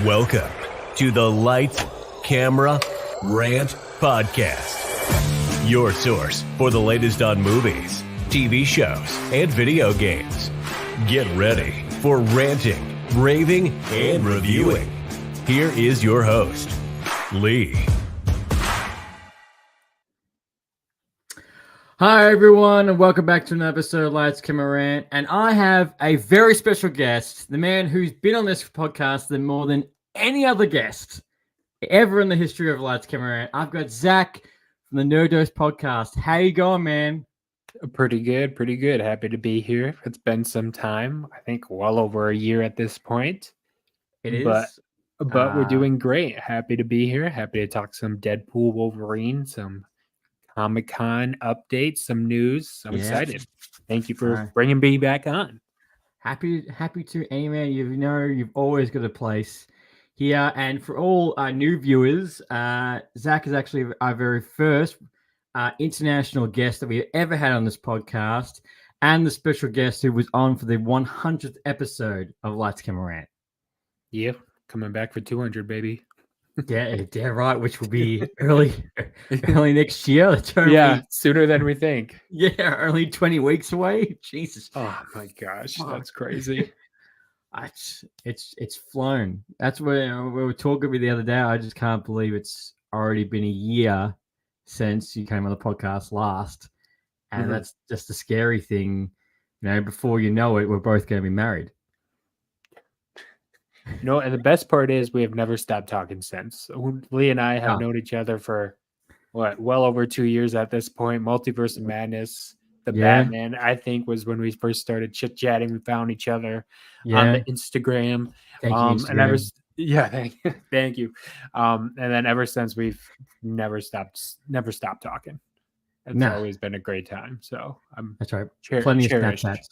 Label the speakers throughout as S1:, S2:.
S1: Welcome to the Lights, Camera, Rant podcast. Your source for the latest on movies, TV shows, and video games. Get ready for ranting, raving, and reviewing. Here is your host, Lee.
S2: Hi everyone, and welcome back to another episode of Lights, Camera, Rant. And I have a very special guest, the man who's been on this podcast than more than any other guest ever in the history of Lights, Camera, Rant. I've got Zack from the Nerdos podcast. How you going, man?
S3: Pretty good. Happy to be here. It's been some time. I think well over a year at this point.
S2: It is.
S3: But we're doing great. Happy to be here. Happy to talk some Deadpool Wolverine, some Comic-Con updates, some news. I'm excited. Thank you for bringing me back on.
S2: Happy to, man. You've always got a place here. And for all new viewers, Zack is actually our very first international guest that we ever had on this podcast, and the special guest who was on for the 100th episode of Lights, Camera, Rant.
S3: Yep, coming back for 200, baby.
S2: Yeah, right. Which will be early next year.
S3: Sooner than we think.
S2: Yeah, only 20 weeks away. Jesus.
S3: Oh my gosh, that's crazy.
S2: It's flown. That's what we were talking about the other day. I just can't believe it's already been a year since you came on the podcast last, and that's just a scary thing. Before you know it, we're both going to be married.
S3: No, and the best part is we have never stopped talking since. Lee and I have known each other for well over 2 years at this point. Multiverse of Madness, Batman, I think, was when we first started chit-chatting. We found each other on the Instagram.
S2: Thank you, Instagram.
S3: Thank you. And then ever since, we've never stopped talking. It's always been a great time. So
S2: that's right. Plenty of Snapchats.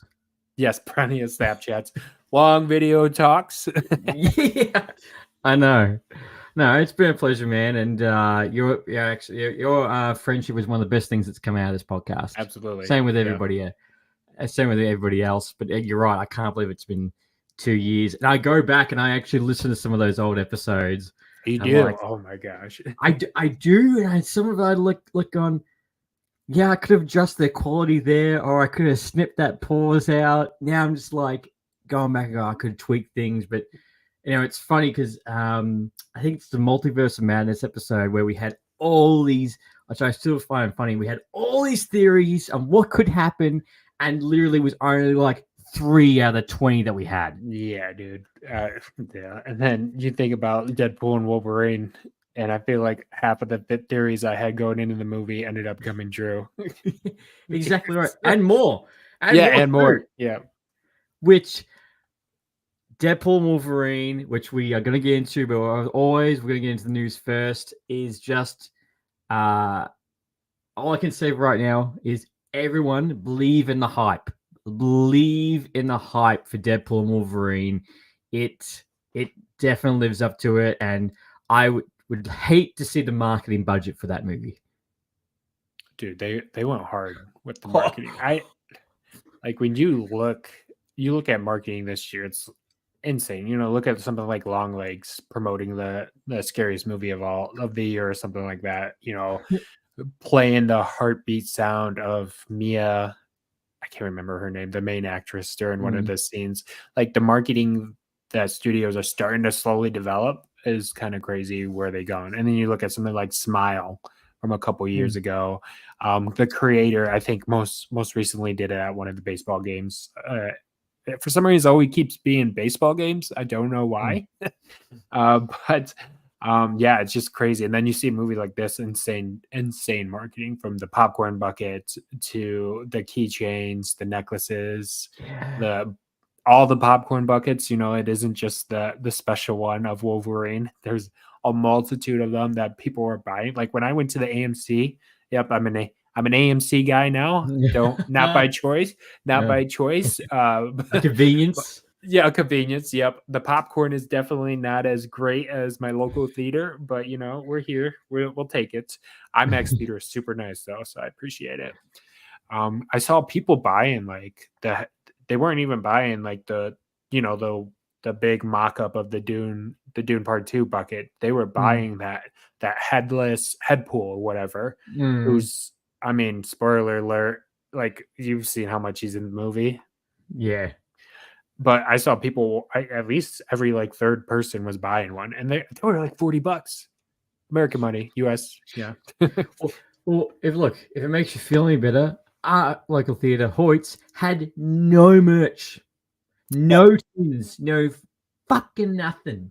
S3: Yes, plenty of Snapchats. Long video talks.
S2: Yeah, I know. No, it's been a pleasure, man. And your friendship is one of the best things that's come out of this podcast.
S3: Absolutely.
S2: Same with everybody. Same with everybody else. But you're right. I can't believe it's been 2 years. And I go back and I actually listen to some of those old episodes.
S3: You do? Oh my gosh.
S2: I do. And some of it I look on. Yeah, I could have adjusted the quality there, or I could have snipped that pause out. Now I'm just like going back and go, I could tweak things. But, it's funny because I think it's the Multiverse of Madness episode where we had all these, which I still find funny. We had all these theories on what could happen, and literally was only like 3 out of 20 that we had.
S3: Yeah, dude. And then you think about Deadpool and Wolverine, and I feel like half of the theories I had going into the movie ended up coming true.
S2: Exactly right. And more.
S3: And more. Yeah.
S2: Which Deadpool Wolverine, which we are going to get into, but we're going to get into the news first, is just all I can say right now is everyone believe in the hype. Believe in the hype for Deadpool and Wolverine. It definitely lives up to it, and I would hate to see the marketing budget for that movie.
S3: Dude, they went hard with the marketing. When you look at marketing this year, it's insane. Look at something like Longlegs promoting the scariest movie of the year or something like that. Playing the heartbeat sound of Mia. I can't remember her name, the main actress during one of the scenes. Like the marketing that studios are starting to slowly develop is kind of crazy where they going. And then you look at something like Smile from a couple years ago. The creator, I think most recently did it at one of the baseball games. For some reason, always keeps being baseball games. I don't know why. But it's just crazy. And then you see a movie like this, insane marketing, from the popcorn bucket to the keychains, the necklaces, all the popcorn buckets. It isn't just the special one of Wolverine. There's a multitude of them that people are buying. Like when I went to the AMC, I'm an AMC guy now. Not by choice.
S2: Convenience.
S3: Convenience. Yep. The popcorn is definitely not as great as my local theater, but we're here. We'll take it. IMAX theater is super nice though, so I appreciate it. I saw people buying they weren't even buying like the big mock-up of the Dune the Dune Part 2 bucket, they were buying that headless Headpool or whatever. Who's, I mean, spoiler alert, like you've seen how much he's in the movie.
S2: Yeah.
S3: But I saw people, at least every like third person was buying one, and they were like $40, American money, US. Yeah.
S2: Well, if it makes you feel any better, our local theatre, Hoyts, had no merch, no tins, no fucking nothing.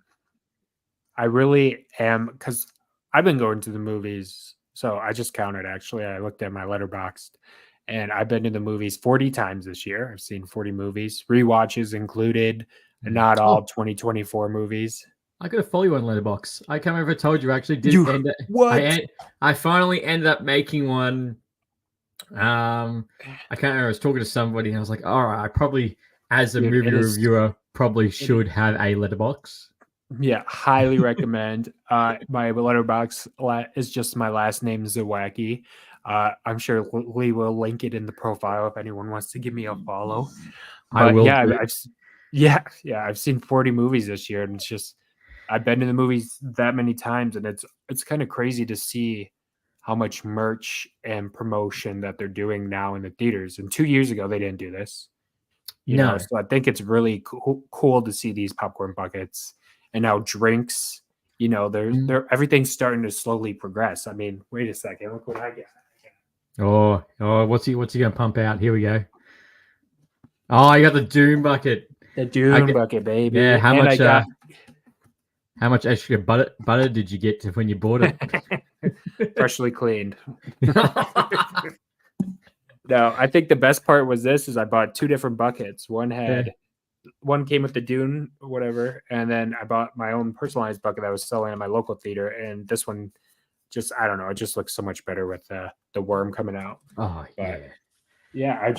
S3: I really am, because I've been going to the movies. So I just counted, actually. I looked at my Letterboxd, and I've been to the movies 40 times this year. I've seen 40 movies, rewatches included, and not all 2024 movies.
S2: I got to follow you on Letterboxd. I can't remember if I told you. I actually did.
S3: What?
S2: I finally ended up making one. I can't remember. I was talking to somebody, and I was like, all right, I probably, as a movie reviewer, probably should have a Letterboxd.
S3: Yeah, highly recommend. My Letterboxd is just my last name, Zawacki. I'm sure Lee will link it in the profile if anyone wants to give me a follow.
S2: I will.
S3: Yeah, I've seen 40 movies this year, and it's just, I've been to the movies that many times, and it's kind of crazy to see how much merch and promotion that they're doing now in the theaters. And 2 years ago, they didn't do this. You know, so I think it's really cool to see these popcorn buckets, and now drinks. You know, they're everything's starting to slowly progress. I mean, wait a second, look what I get.
S2: Oh, what's he gonna pump out? Here we go. Oh, you got the Dune bucket.
S3: The Dune bucket, baby.
S2: Yeah, how much extra butter did you get when you bought it?
S3: Freshly cleaned. No, I think the best part was I bought 2 different buckets. One came with the Dune or whatever, and then I bought my own personalized bucket that I was selling at my local theater, and this one just, I don't know, it just looks so much better with the worm coming out.
S2: Oh,
S3: yeah, I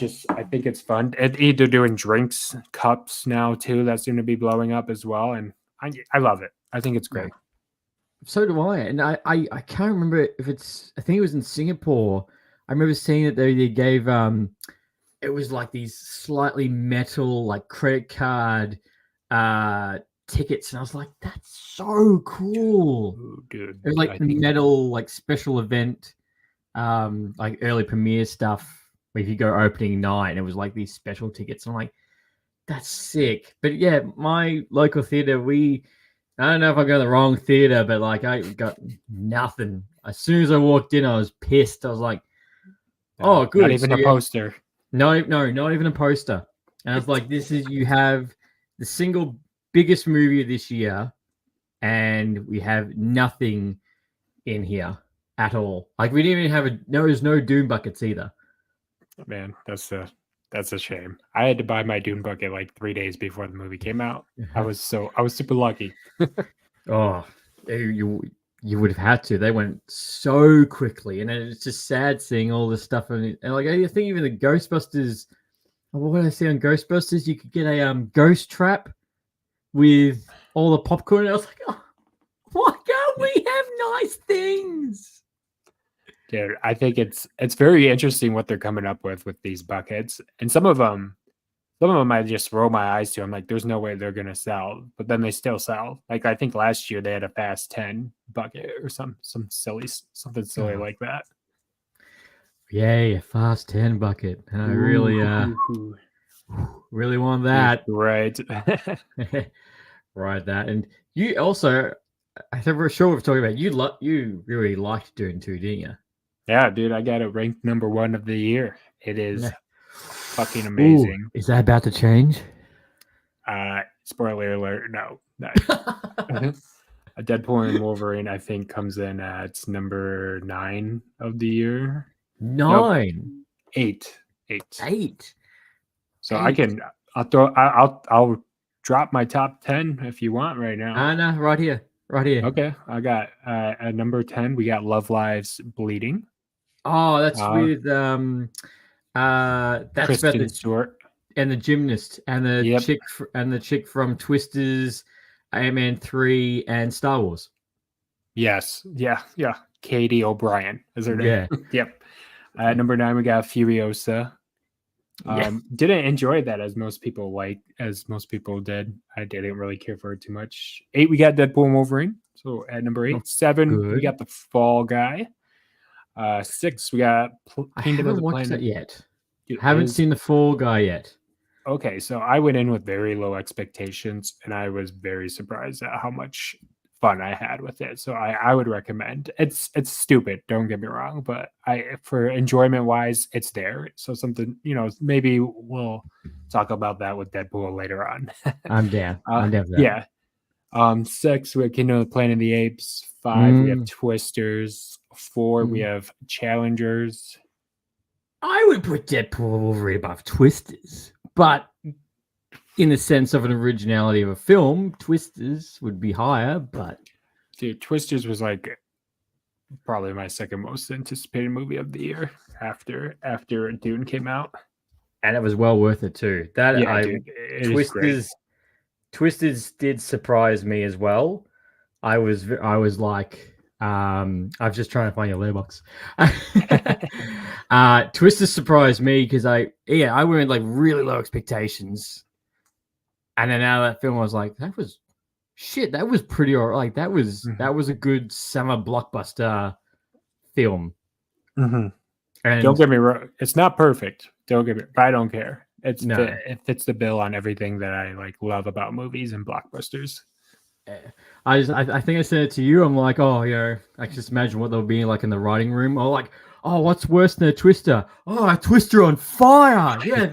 S3: think it's fun. And they're doing drinks cups now too. That seem to be blowing up as well, and I love it. I think it's great.
S2: So do I. And I can't remember if it's, I think it was in Singapore. I remember seeing that they gave it was like these slightly metal, like credit card tickets, and I was like, that's so cool.
S3: Ooh, dude.
S2: It was like metal, like special event, like early premiere stuff. If you go opening night, and it was like these special tickets. I'm like, that's sick. But yeah, my local theater, I don't know if I go to the wrong theater, but like I got nothing. As soon as I walked in, I was pissed. I was like, oh, good.
S3: Not even a poster.
S2: No, not even a poster. And I was like, you have the single biggest movie of this year, and we have nothing in here at all. Like we didn't even have there's no Dune buckets either.
S3: Man, that's a shame. I had to buy my Dune bucket like 3 days before the movie came out. I was super lucky.
S2: Oh, you would have had to. They went so quickly, and it's just sad seeing all this stuff. And like I think even the Ghostbusters. What did I see on Ghostbusters? You could get a ghost trap with all the popcorn. And I was like, oh, why can't we have nice things?
S3: Dude, I think it's very interesting what they're coming up with these buckets, and some of them I just roll my eyes to. I'm like, there's no way they're gonna sell, but then they still sell. Like I think last year they had a Fast 10 bucket or something silly like that.
S2: Yay, a Fast 10 bucket! I really want that.
S3: Right,
S2: right. That, and you also, I think we're sure we've talked about you really liked Dune 2, didn't you?
S3: Yeah, dude, I got it ranked number 1 of the year. It is fucking amazing.
S2: Ooh, is that about to change?
S3: Spoiler alert, no. A Deadpool and Wolverine, I think, comes in at number 9 of the year.
S2: 9?
S3: Nope. 8. So
S2: 8.
S3: I'll drop my top 10 if you want right now.
S2: No, right here.
S3: Okay, I got at number 10. We got Love Lives Bleeding.
S2: Oh, that's with that's
S3: Kristen
S2: about the
S3: Stewart
S2: and the gymnast and the chick from Twisters, Ant-Man 3, and Star Wars.
S3: Yes, yeah. Katie O'Brien is her name.
S2: Yeah.
S3: Yep. At number 9, we got Furiosa.
S2: Yeah.
S3: Didn't enjoy that as most people did. I didn't really care for it too much. 8, we got Deadpool and Wolverine. So at number 8. 7, we
S2: Good.
S3: got The Fall Guy. 6, we got
S2: I
S3: Kingdom of
S2: haven't
S3: the
S2: watched that
S3: Planet.
S2: yet.
S3: Dude,
S2: Haven't seen the Fall Guy yet.
S3: Okay, so I went in with very low expectations, and I was very surprised at how much fun I had with it. So I would recommend. It's stupid, don't get me wrong, but for enjoyment wise, it's there. So something, maybe we'll talk about that with Deadpool later on.
S2: I'm down. I'm down for that.
S3: Yeah. 6, we have Kingdom of the Planet of the Apes. 5, we have Twisters. 4, we have Challengers.
S2: I would put Deadpool Wolverine above Twisters, but in the sense of an originality of a film, Twisters would be higher. But
S3: dude, Twisters was like probably my second most anticipated movie of the year after Dune came out,
S2: and it was well worth it too. Twisters did surprise me as well. I was like, I was just trying to find your letterbox. Twisters surprised me because I went with like really low expectations, and then out of that film I was like, that was pretty alright. Like that was a good summer blockbuster film.
S3: Mm-hmm.
S2: And
S3: don't get me wrong, it's not perfect. But I don't care. It fits the bill on everything that I like love about movies and blockbusters.
S2: I think I said it to you. I'm like, I can just imagine what they'll be like in the writing room. Or like, what's worse than a twister? Oh, a twister on fire. Yeah,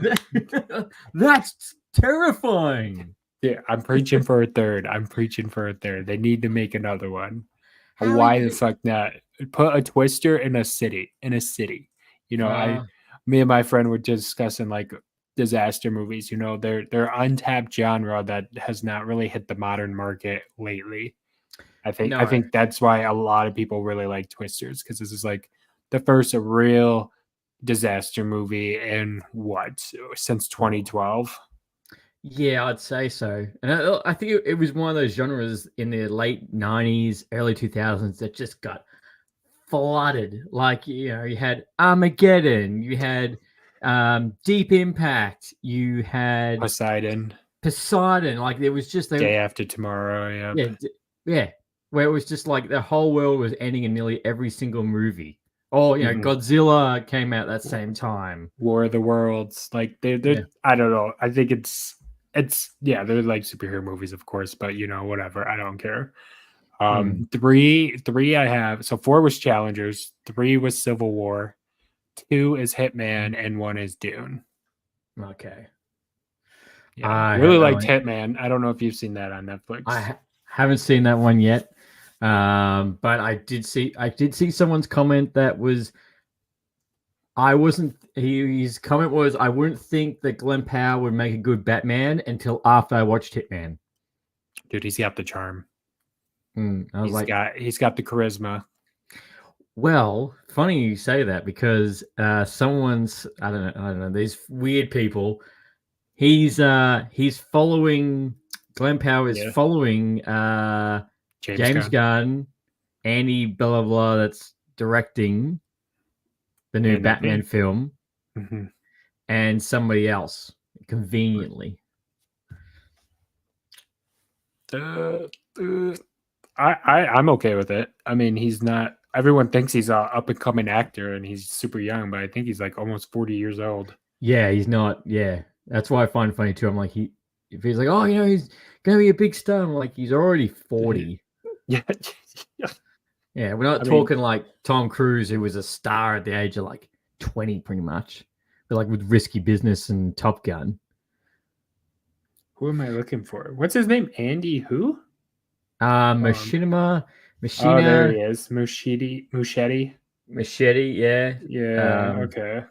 S2: that's terrifying.
S3: Yeah, I'm preaching for a third. They need to make another one. Why the fuck not? Put a twister in a city. Me and my friend were discussing like disaster movies. They're untapped genre that has not really hit the modern market lately. I think that's why a lot of people really like Twisters, because this is like the first real disaster movie in since 2012.
S2: Yeah, I'd say so. And I think it was one of those genres in the late 90s, early 2000s that just got flooded. Like, you had Armageddon, you had Deep Impact, you had
S3: Poseidon.
S2: Like, there was just
S3: Day After Tomorrow.
S2: Yep. Yeah. Where it was just like the whole world was ending in nearly every single movie. Or, Godzilla came out that same time.
S3: War of the Worlds. Like, they're I don't know. I think they're like superhero movies, of course, but whatever. I don't care. 3 I have. So 4 was Challengers, 3 was Civil War, 2 is Hitman, and 1 is Dune.
S2: Okay.
S3: Yeah, I really liked Hitman. I don't know if you've seen that on Netflix.
S2: I haven't seen that one yet. But I did see someone's comment that was, his comment was, I wouldn't think that Glenn Powell would make a good Batman until after I watched Hitman.
S3: Dude, he's got the charm.
S2: He's
S3: got the charisma.
S2: Well, funny you say that, because someone's I don't know these weird people. He's following Glenn Powell is following James Gunn, Andy blah blah blah that's directing the new Batman film, and somebody else conveniently.
S3: I'm okay with it. I mean, he's not. Everyone thinks he's an up and coming actor, and he's super young, but I think he's like almost 40 years old.
S2: Yeah, he's not. Yeah, that's why I find it funny too. I'm like, if he's like, he's gonna be a big star, I'm like, he's already 40.
S3: Yeah.
S2: Yeah, we're not talking like Tom Cruise, who was a star at the age of like 20, pretty much. But like with Risky Business and Top Gun.
S3: Who am I looking for? What's his name? Andy who?
S2: Machina.
S3: Oh, there he is. Machete,
S2: yeah.
S3: Yeah, okay.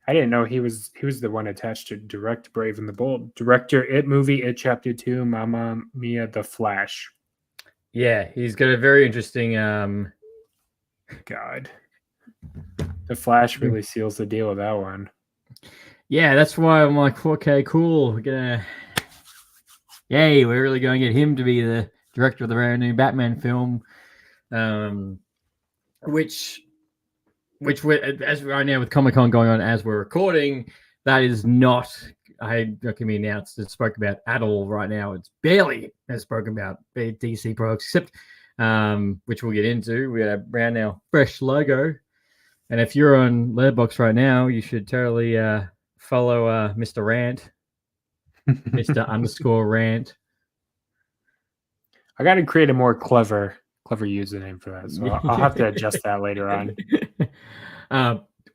S3: I didn't know he was the one attached to direct Brave and the Bold. Director It movie, It Chapter 2, Mamma Mia, The Flash.
S2: Yeah, he's got a very interesting
S3: God. The Flash really seals the deal with that one.
S2: Yeah, that's why I'm like, okay, cool. We're really going to get him to be the director of the brand new Batman film, which which we're as right now with Comic-Con going on as we're recording, that is not can be announced and spoke about at all right now. It's barely has spoken about DC products, except which we'll get into. We have brand now fresh logo, and if you're on Letterboxd right now, you should totally follow Mr. Rant, Mr. underscore Rant.
S3: I got to create a more clever username for that, so I'll have to adjust that later on.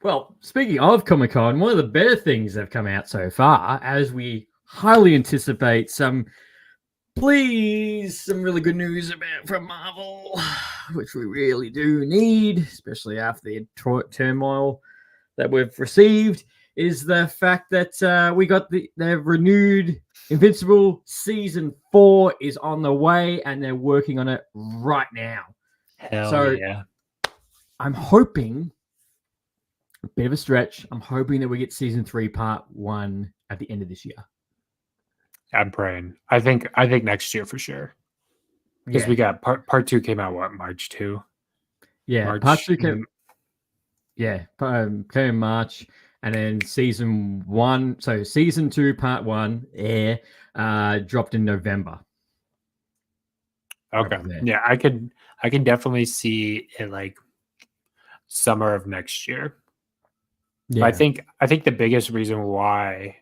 S2: Well, speaking of Comic-Con, one of the better things that have come out so far, as we highly anticipate some really good news from Marvel, which we really do need, especially after the turmoil that we've received, is the fact that we got the renewed Invincible Season 4 is on the way, and they're working on it right now.
S3: Hell yeah.
S2: I'm hoping, a bit of a stretch, I'm hoping that we get Season 3 Part 1 at the end of this year.
S3: I'm praying. I think next year for sure. Because we got part 2 came out, March 2?
S2: Yeah,
S3: March,
S2: Part 2 came in March, and then Season 2 Part 1 dropped in November.
S3: Okay. Yeah, I can definitely see it like summer of next year. Yeah. But I think the biggest reason why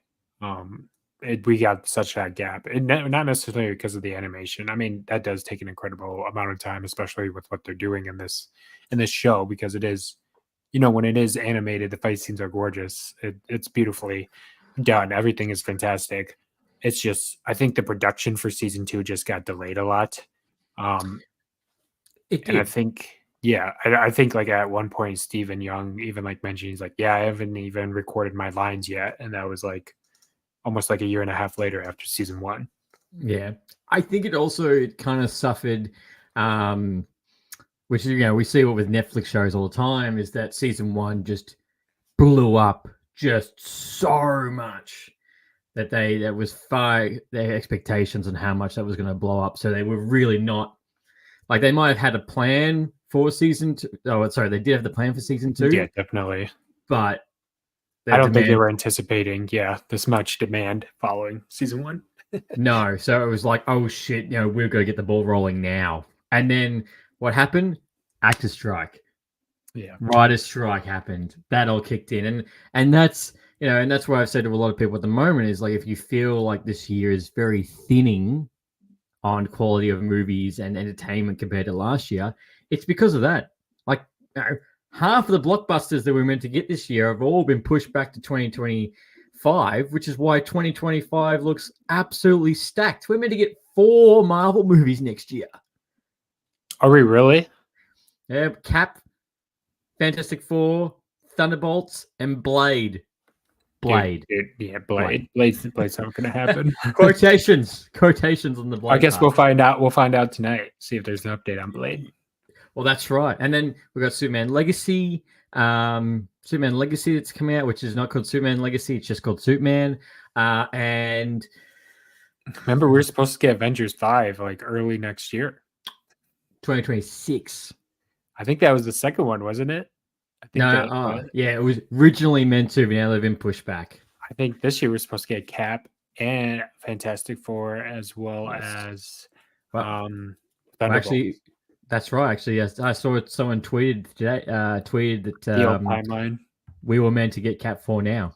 S3: we got such that gap, and not necessarily because of the animation. I mean, that does take an incredible amount of time, especially with what they're doing in this show, because it is, when it is animated, the fight scenes are gorgeous. It's beautifully done. Everything is fantastic. It's just, I think the production for Season 2 just got delayed a lot. And I think, I think like at one point, Stephen Young even like mentioned, he's like, I haven't even recorded my lines yet. And that was like almost like a year and a half later after Season 1.
S2: Yeah. I think it kind of suffered, which, we see what with Netflix shows all the time, is that Season 1 just blew up just so much that that was far their expectations on how much that was going to blow up. So they were really not, like, they might have had a plan for Season 2. Oh, sorry, they did have the plan for Season 2.
S3: Yeah, definitely.
S2: But
S3: I don't think they were anticipating, this much demand following Season 1.
S2: No, so it was like, oh shit, we're going to get the ball rolling now. And then what happened? Actor strike.
S3: Yeah.
S2: Writer's strike happened. That all kicked in. And that's, and that's why I've said to a lot of people at the moment is like, if you feel like this year is very thinning on quality of movies and entertainment compared to last year, it's because of that. Like, half of the blockbusters that we meant to get this year have all been pushed back to 2025, which is why 2025 looks absolutely stacked. We're meant to get 4 Marvel movies next year.
S3: Are we really?
S2: Yeah, Cap, Fantastic Four, Thunderbolts, and Blade. Blade.
S3: Dude, Blade. Blade's not going to happen.
S2: Quotations on the Blade.
S3: I guess we'll find out. We'll find out tonight. See if there's an update on Blade.
S2: Well, that's right. And then we got Superman Legacy. Superman Legacy that's coming out, which is not called Superman Legacy. It's just called Superman. And
S3: remember, we were supposed to get Avengers 5 like early next year.
S2: 2026.
S3: I think that was the second one, wasn't it?
S2: It was originally meant to, but now they've been pushed back.
S3: I think this year we're supposed to get Cap and Fantastic Four as well as
S2: actually, that's right. Actually, yes, I saw it. Someone tweeted today. Tweeted that
S3: the old timeline.
S2: We were meant to get Cap 4 now.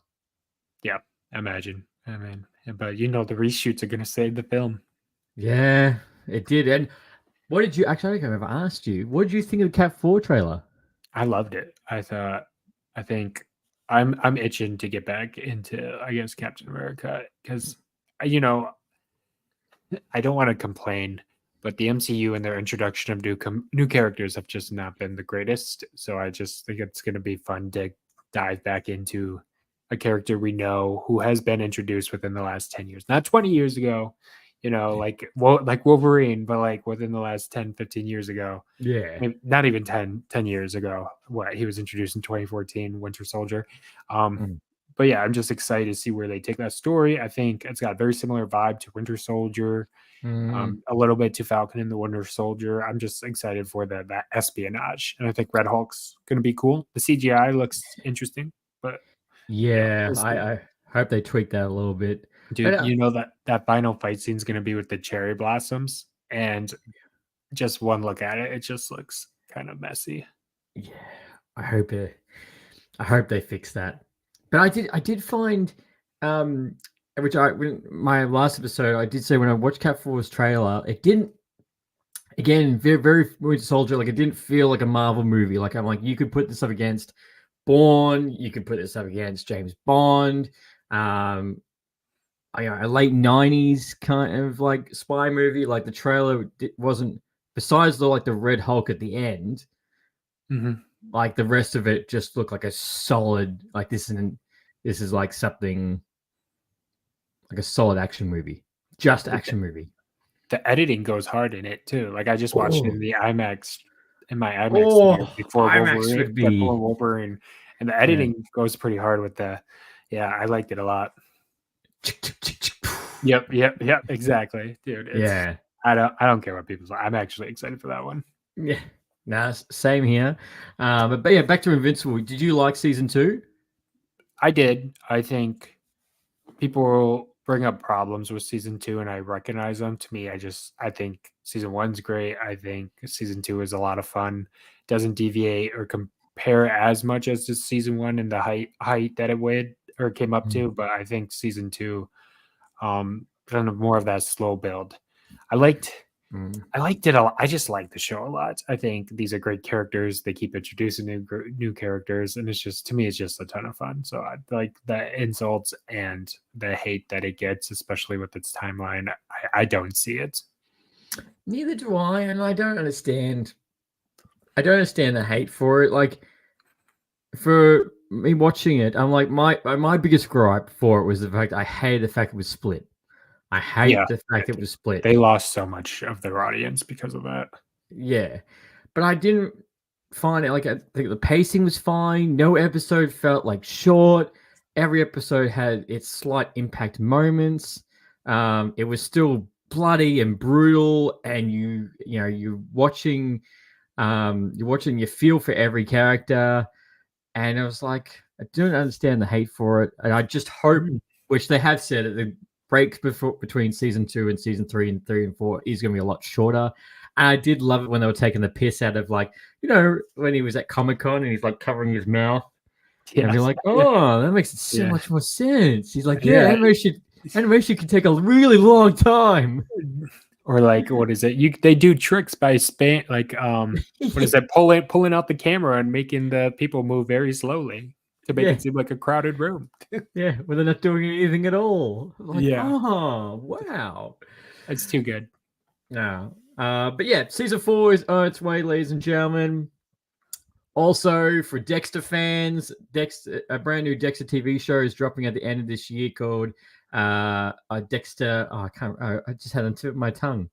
S3: Yeah, imagine. I mean, but the reshoots are going to save the film.
S2: Yeah, it did. And what did you actually? I think I've never asked you. What did you think of the Cap 4 trailer?
S3: I loved it. I think I'm itching to get back into, I guess, Captain America, because I don't want to complain, but the MCU and their introduction of new characters have just not been the greatest. So I just think it's going to be fun to dive back into a character we know who has been introduced within the last 10 years, not 20 years ago, like Wolverine, but like within the last 10, 15 years ago.
S2: Yeah.
S3: Maybe not even 10 years ago. He was introduced in 2014, Winter Soldier. but yeah, I'm just excited to see where they take that story. I think it's got a very similar vibe to Winter Soldier, a little bit to Falcon and the Winter Soldier. I'm just excited for that espionage, and I think Red Hulk's going to be cool. The CGI looks interesting, but
S2: Yeah,
S3: we'll see.
S2: I hope they tweak that a little bit.
S3: Dude,
S2: But,
S3: you know that final fight scene is going to be with the cherry blossoms, and just one look at it, it just looks kind of messy.
S2: yeah, I hope they fix that. But I did find, which my last episode I did say when I watched Cat 4's trailer, it didn't. Again, very very Winter Soldier. Like it didn't feel like a Marvel movie. Like I'm like you could put this up against Bourne, you could put this up against James Bond, a late '90s kind of like spy movie. Like the trailer wasn't. Besides the Red Hulk at the end, like the rest of it just looked like a solid. Like this is like something like a solid action movie, just action movie.
S3: The editing goes hard in it too. Like I just watched it in the IMAX in my IMAX theater before
S2: IMAX would be
S3: Deadpool Wolverine, and the editing goes pretty hard with the. Yeah, I liked it a lot. Yep, exactly, dude.
S2: Yeah,
S3: I don't care what people say. I'm actually excited for that one.
S2: yeah. Nah, same here. But yeah, back to Invincible. Did you like season 2?
S3: I did. I think people will bring up problems with season 2, and I recognize them. To me, I think season 1's great. I think season 2 is a lot of fun. Doesn't deviate or compare as much as just season 1 and the height that it would or came up to. But I think season 2, kind of more of that slow build. I liked it a lot. I just like the show a lot. I think these are great characters. They keep introducing new characters, and it's just, to me, it's just a ton of fun. So I like the insults and the hate that it gets, especially with its timeline. I don't see it.
S2: Neither do I, and I don't understand. I don't understand the hate for it. Like for me watching it, I'm like my biggest gripe for it was the fact I hated the fact it was split. I hate the fact it was split.
S3: They lost so much of their audience because of that.
S2: Yeah, but I didn't find it like I think the pacing was fine. No episode felt like short. Every episode had its slight impact moments. It was still bloody and brutal, and you're watching, you feel for every character, and I was like, I don't understand the hate for it, and I just hope, which they have said, that the break between season 2 and season 3 and 3 and 4 is going to be a lot shorter. And I did love it when they were taking the piss out of, like, when he was at Comic-Con and he's like covering his mouth. And they're like, oh, that makes so much more sense. He's like, animation can take a really long time.
S3: Or like, what is it? They do tricks by what is it? Pulling out the camera and making the people move very slowly to make it seem like a crowded room.
S2: Yeah, when they're not doing anything at all. Like, oh, wow.
S3: It's too good.
S2: No. But yeah, season 4 is on its way, ladies and gentlemen. Also, for Dexter fans, a brand new Dexter TV show is dropping at the end of this year called Dexter. Oh, I just had it on the tip of my tongue.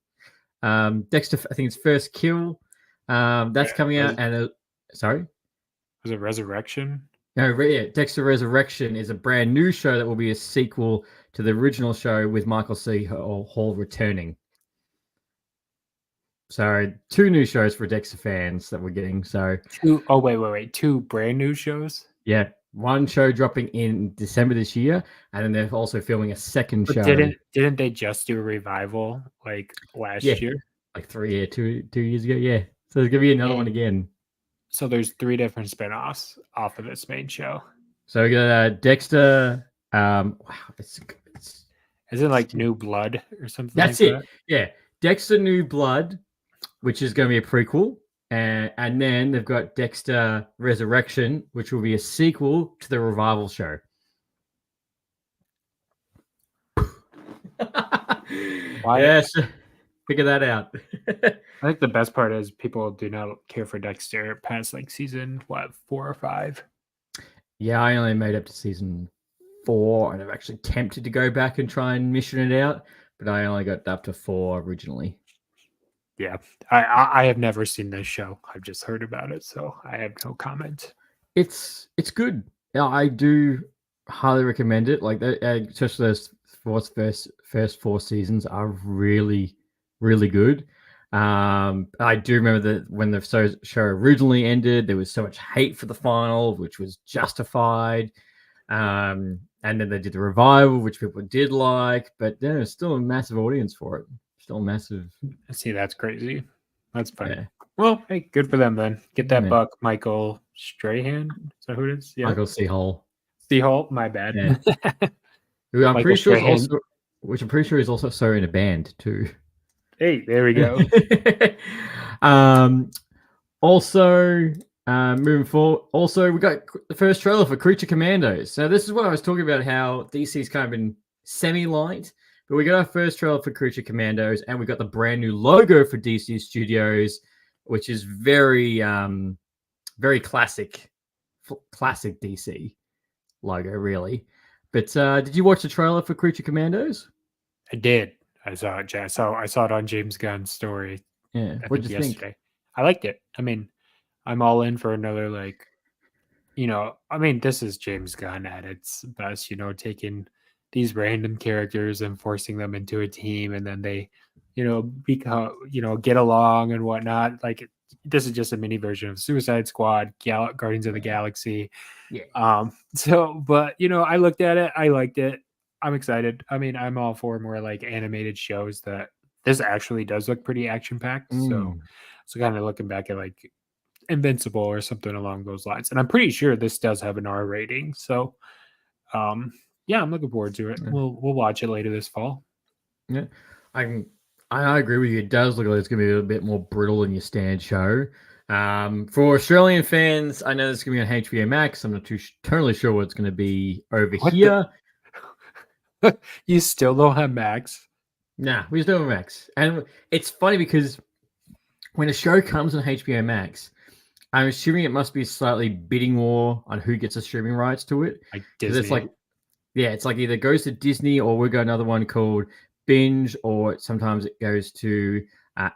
S2: Dexter, I think it's First Kill. That's coming out. And sorry,
S3: was it Resurrection?
S2: No, yeah, Dexter Resurrection is a brand new show that will be a sequel to the original show with Michael C. Hall returning. So 2 new shows for Dexter fans that we're getting. So
S3: wait, 2 brand new shows?
S2: Yeah, 1 show dropping in December this year, and then they're also filming a second show.
S3: Didn't they just do a revival like last year?
S2: Like 2 years ago, yeah. So there's gonna be another one again.
S3: So there's 3 different spinoffs off of this main show.
S2: So we got Dexter. Wow, it's
S3: is it like New Blood or something?
S2: That's
S3: like
S2: it.
S3: That?
S2: Yeah, Dexter New Blood, which is going to be a prequel, and then they've got Dexter Resurrection, which will be a sequel to the revival show. Yes, figure that out.
S3: I think the best part is people do not care for Dexter past like season 4 or 5.
S2: Yeah, I only made up to season 4, and I've actually tempted to go back and try and mission it out, but I only got up to 4 originally.
S3: Yeah, I have never seen this show. I've just heard about it, so I have no comment.
S2: It's good. I do highly recommend it. Like, especially those first 4 seasons are really, really good. I do remember that when the show originally ended, there was so much hate for the final, which was justified. And then they did the revival, which people did like, but there's still a massive audience for it. Still massive.
S3: See, that's crazy. That's funny.
S2: Yeah.
S3: Well, hey, good for them then. Get that
S2: Yeah.
S3: buck, Michael Strahan. Is that who it is? Yeah.
S2: Michael C. Hall.
S3: Hall, my bad.
S2: Yeah. Who I'm
S3: Michael
S2: pretty sure is
S3: Strahan.
S2: also, which I'm pretty sure is also so in a band too.
S3: Hey, there we go.
S2: Also, moving forward, also we got the first trailer for Creature Commandos. So this is what I was talking about, how DC's kind of been semi-light, but we got our first trailer for Creature Commandos, and we got the brand new logo for DC Studios, which is very, very classic DC logo, really. But did you watch the trailer for Creature Commandos?
S3: I did. I saw it. I saw it on James Gunn's story.
S2: Yeah.
S3: I
S2: What
S3: think
S2: did you
S3: yesterday.
S2: think?
S3: I liked it. I mean, I'm all in for another, like, I mean, this is James Gunn at its best, taking these random characters and forcing them into a team, and then they, become, get along and whatnot. Like, this is just a mini version of Suicide Squad, Guardians of the Galaxy.
S2: Yeah.
S3: So, but I looked at it, I liked it. I'm excited. I mean, I'm all for more like animated shows that this actually does look pretty action packed. So kind of looking back at like Invincible or something along those lines. And I'm pretty sure this does have an R rating. So, yeah, I'm looking forward to it.
S2: Yeah.
S3: We'll watch it later this fall.
S2: Yeah, I agree with you. It does look like it's going to be a bit more brutal than your standard show. For Australian fans, I know it's going to be on HBO Max. I'm not totally sure what it's going to be over here.
S3: You still don't have Max?
S2: Nah, we just don't have Max. And it's funny because when a show comes on HBO Max, I'm assuming it must be a slightly bidding war on who gets the streaming rights to it.
S3: Like Disney.
S2: It's like, yeah, it's like either goes to Disney or we got another one called Binge, or sometimes it goes to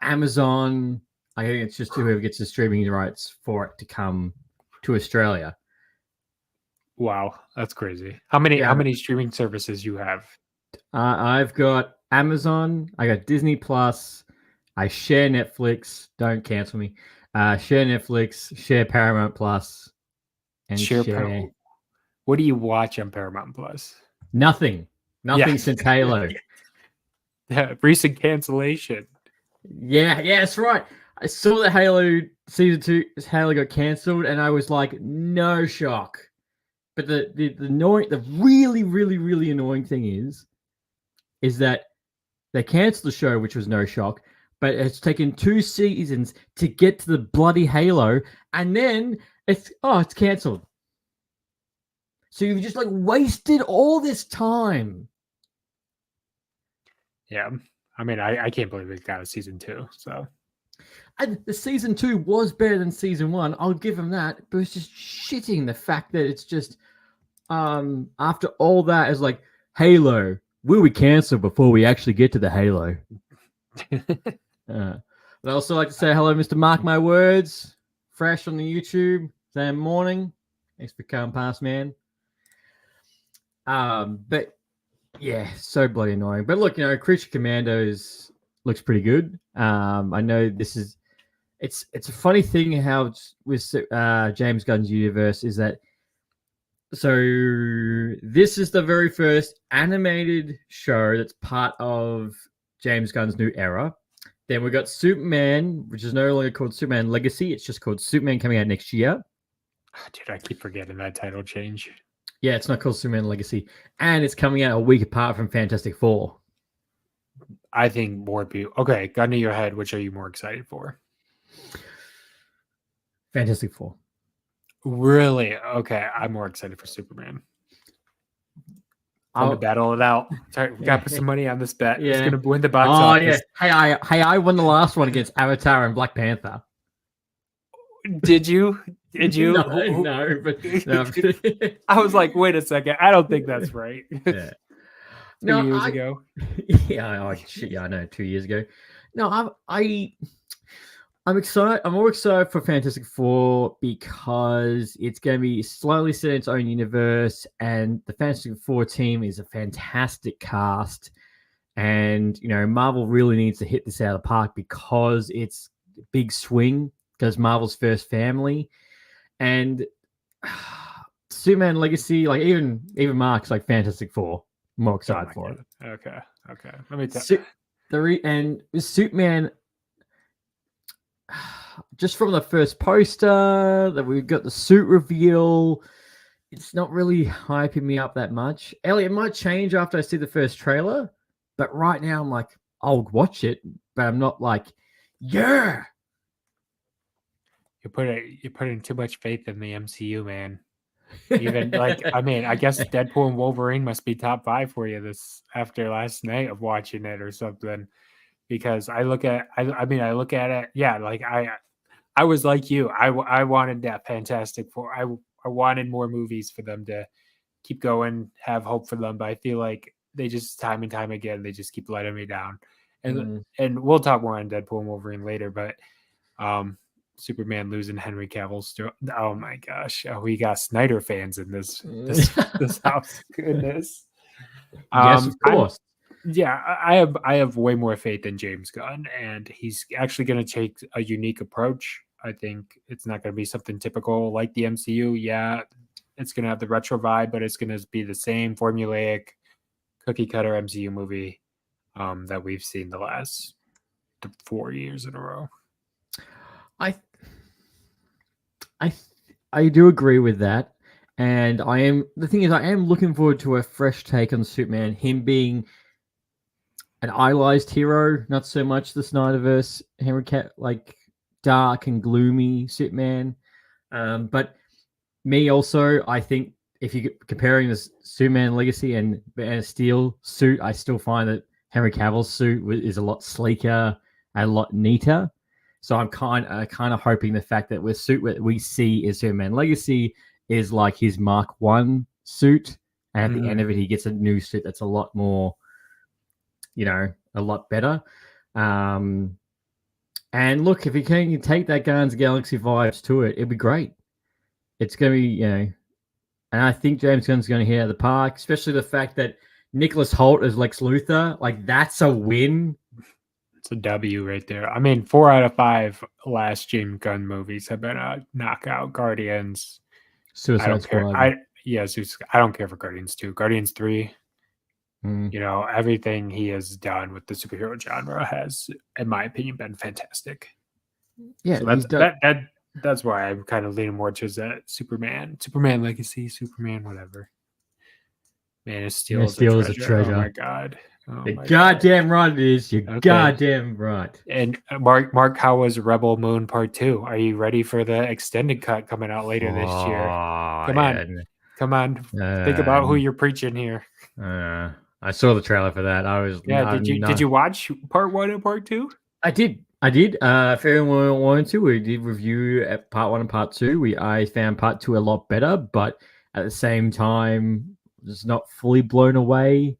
S2: Amazon. I think it's just whoever gets the streaming rights for it to come to Australia.
S3: Wow, that's crazy. How many streaming services you have?
S2: I've got Amazon. I got Disney Plus. I share Netflix. Don't cancel me. Share Netflix. Share Paramount Plus. And share.
S3: What do you watch on Paramount Plus?
S2: Nothing since Halo.
S3: Yeah, recent cancellation.
S2: Yeah, that's right. I saw that Halo season 2 Halo got cancelled, and I was like, no shock. But the really, really, really annoying thing is that they canceled the show, which was no shock, but it's taken 2 seasons to get to the bloody Halo, and then it's canceled. So you've just like wasted all this time.
S3: Yeah, I mean, I can't believe it got a season 2. So,
S2: and the season 2 was better than season 1. I'll give them that, but it's just shitting the fact that it's just after all that is like Halo will we cancel before we actually get to the Halo. I'd also like to say hello, Mr. Mark My Words, fresh on the YouTube. Sam Morning, thanks for coming past, man. But yeah, so bloody annoying. But look, Creature Commandos looks pretty good. I know it's a funny thing how with James Gunn's universe is that. So this is the very first animated show that's part of James Gunn's new era. Then we got Superman, which is no longer called Superman Legacy. It's just called Superman, coming out next year.
S3: Dude, I keep forgetting that title change.
S2: Yeah, it's not called Superman Legacy. And it's coming out a week apart from Fantastic Four.
S3: I think more people... Okay, gun to your head, which are you more excited for?
S2: Fantastic Four.
S3: Really? Okay, I'm more excited for Superman. Time to battle it out. Sorry, we gotta put some money on this bet. Yeah. It's gonna win the box office.
S2: Yeah. Hey, I won the last one against Avatar and Black Panther.
S3: Did you? Did you?
S2: No, but
S3: I was like, wait a second. I don't think that's right.
S2: Yeah.
S3: 2 years ago.
S2: Yeah, I know. 2 years ago. No, I I'm excited. I'm more excited for Fantastic Four because it's going to be slightly set in its own universe, and the Fantastic Four team is a fantastic cast. And Marvel really needs to hit this out of the park because it's a big swing because Marvel's first family, and Superman Legacy, like even Mark's like Fantastic Four. I'm more excited for it.
S3: Okay. Let me tell.
S2: And with Superman, just from the first poster that we got the suit reveal, it's not really hyping me up that much. Elliot, it might change after I see the first trailer, but right now I'm like, I'll watch it, but I'm not like, yeah.
S3: You're putting too much faith in the MCU, man. Even I guess Deadpool and Wolverine must be top 5 for you this after last night of watching it or something. Because I look at it, yeah, like I was like you. I wanted that Fantastic Four. I wanted more movies for them to keep going, have hope for them, but I feel like they just time and time again they just keep letting me down. And we'll talk more on Deadpool and Wolverine later, but Superman losing Henry Cavill's oh my gosh. Oh, we got Snyder fans in this house. Goodness.
S2: Yes, of course.
S3: I have way more faith in James Gunn, and he's actually going to take a unique approach. I think it's not going to be something typical like the MCU. Yeah, it's going to have the retro vibe, but it's going to be the same formulaic cookie cutter MCU movie that we've seen the last 4 years in a row.
S2: I do agree with that, and I am looking forward to a fresh take on Superman. Him being an idolized hero, not so much the Snyderverse Henry like dark and gloomy Superman. But me also, I think if you're comparing this Superman Legacy and Man of Steel suit, I still find that Henry Cavill's suit is a lot sleeker and a lot neater. So I'm kind of hoping the fact that the suit that we see is Superman Legacy is like his Mark I suit, and at the end of it, he gets a new suit that's a lot more, a lot better. And look, if you can take that Guardians of the Galaxy vibes to it, it'd be great. It's going to be, and I think James Gunn's going to hit out of the park, especially the fact that Nicholas Hoult as Lex Luthor, like that's a win.
S3: It's a W right there. I mean, 4 out of 5 last James Gunn movies have been a knockout. Guardians,
S2: Suicide Squad.
S3: I don't care for Guardians 2. Guardians 3, everything he has done with the superhero genre has, in my opinion, been fantastic.
S2: Yeah,
S3: so that's why I'm kind of leaning more towards that Superman Legacy, Superman whatever. Man of Steel is a treasure. Oh my god.
S2: Goddamn right it is. You're goddamn right.
S3: And Mark, how was Rebel Moon Part 2? Are you ready for the extended cut coming out later this year? Come on. Think about who you're preaching here.
S2: I saw the trailer for that.
S3: Did you watch Part 1 and Part 2?
S2: I did. If everyone wanted to, we did review at Part 1 and Part 2. I found Part 2 a lot better, but at the same time, just not fully blown away